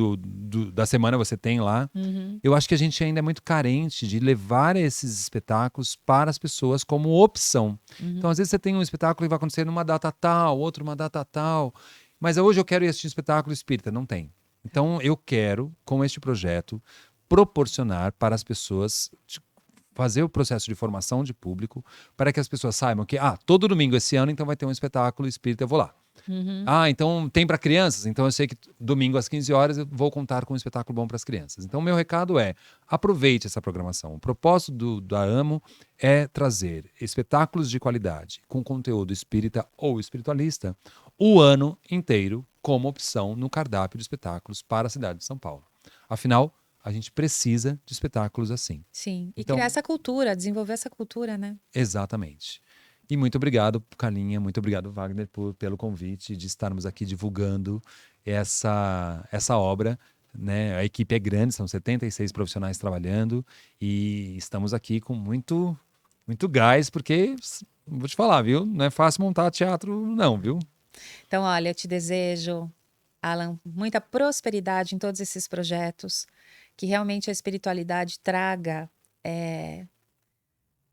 S2: da semana você tem lá.
S1: uhum,
S2: Eu acho que a gente ainda é muito carente de levar esses espetáculos para as pessoas como opção. Então,
S1: uhum.
S2: às vezes você tem um espetáculo que vai acontecer numa data tal, outro uma data tal, mas hoje eu quero ir assistir um espetáculo espírita. Não tem. Então, eu quero, com este projeto, proporcionar para as pessoas fazer o processo de formação de público para que as pessoas saibam que todo domingo esse ano então vai ter um espetáculo espírita, eu vou lá.
S1: Uhum.
S2: Ah, então tem para crianças? Então eu sei que domingo às 15 horas eu vou contar com um espetáculo bom para as crianças. Então, meu recado é: aproveite essa programação. O propósito da Amo é trazer espetáculos de qualidade com conteúdo espírita ou espiritualista o ano inteiro como opção no cardápio de espetáculos para a cidade de São Paulo. Afinal, a gente precisa de espetáculos assim.
S1: Sim. E criar
S2: Então,
S1: essa cultura, desenvolver essa cultura, né?
S2: exatamente. E muito obrigado, Carlinha, muito obrigado, Wagner, pelo convite de estarmos aqui divulgando essa obra. Né? A equipe é grande, são 76 profissionais trabalhando e estamos aqui com muito gás, porque vou te falar, viu? Não é fácil montar teatro, não, viu?
S1: Então, olha, eu te desejo, Alan, muita prosperidade em todos esses projetos, que realmente a espiritualidade traga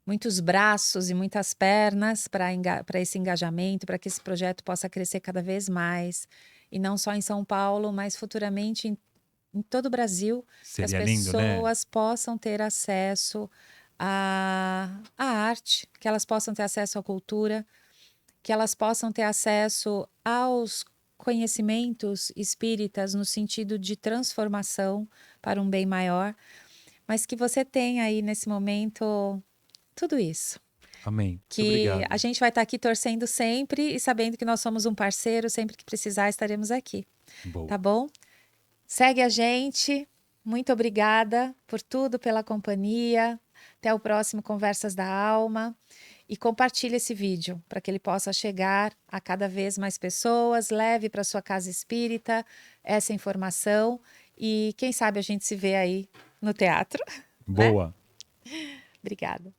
S1: muitos braços e muitas pernas para esse engajamento, para que esse projeto possa crescer cada vez mais, e não só em São Paulo, mas futuramente em todo o Brasil, que as
S2: Seria lindo, né?
S1: pessoas possam ter acesso à arte, que elas possam ter acesso à cultura, que elas possam ter acesso aos conhecimentos espíritas no sentido de transformação para um bem maior, mas que você tenha aí nesse momento tudo isso.
S2: Amém. Muito
S1: Que a
S2: obrigado.
S1: gente vai estar aqui torcendo sempre e sabendo que nós somos um parceiro, sempre que precisar estaremos aqui, tá
S2: Boa.
S1: bom? Segue a gente. Muito obrigada por tudo, pela companhia. Até o próximo Conversas da Alma. E compartilhe esse vídeo para que ele possa chegar a cada vez mais pessoas. Leve para sua casa espírita essa informação. E quem sabe a gente se vê aí no teatro, né?
S2: Boa.
S1: Obrigada.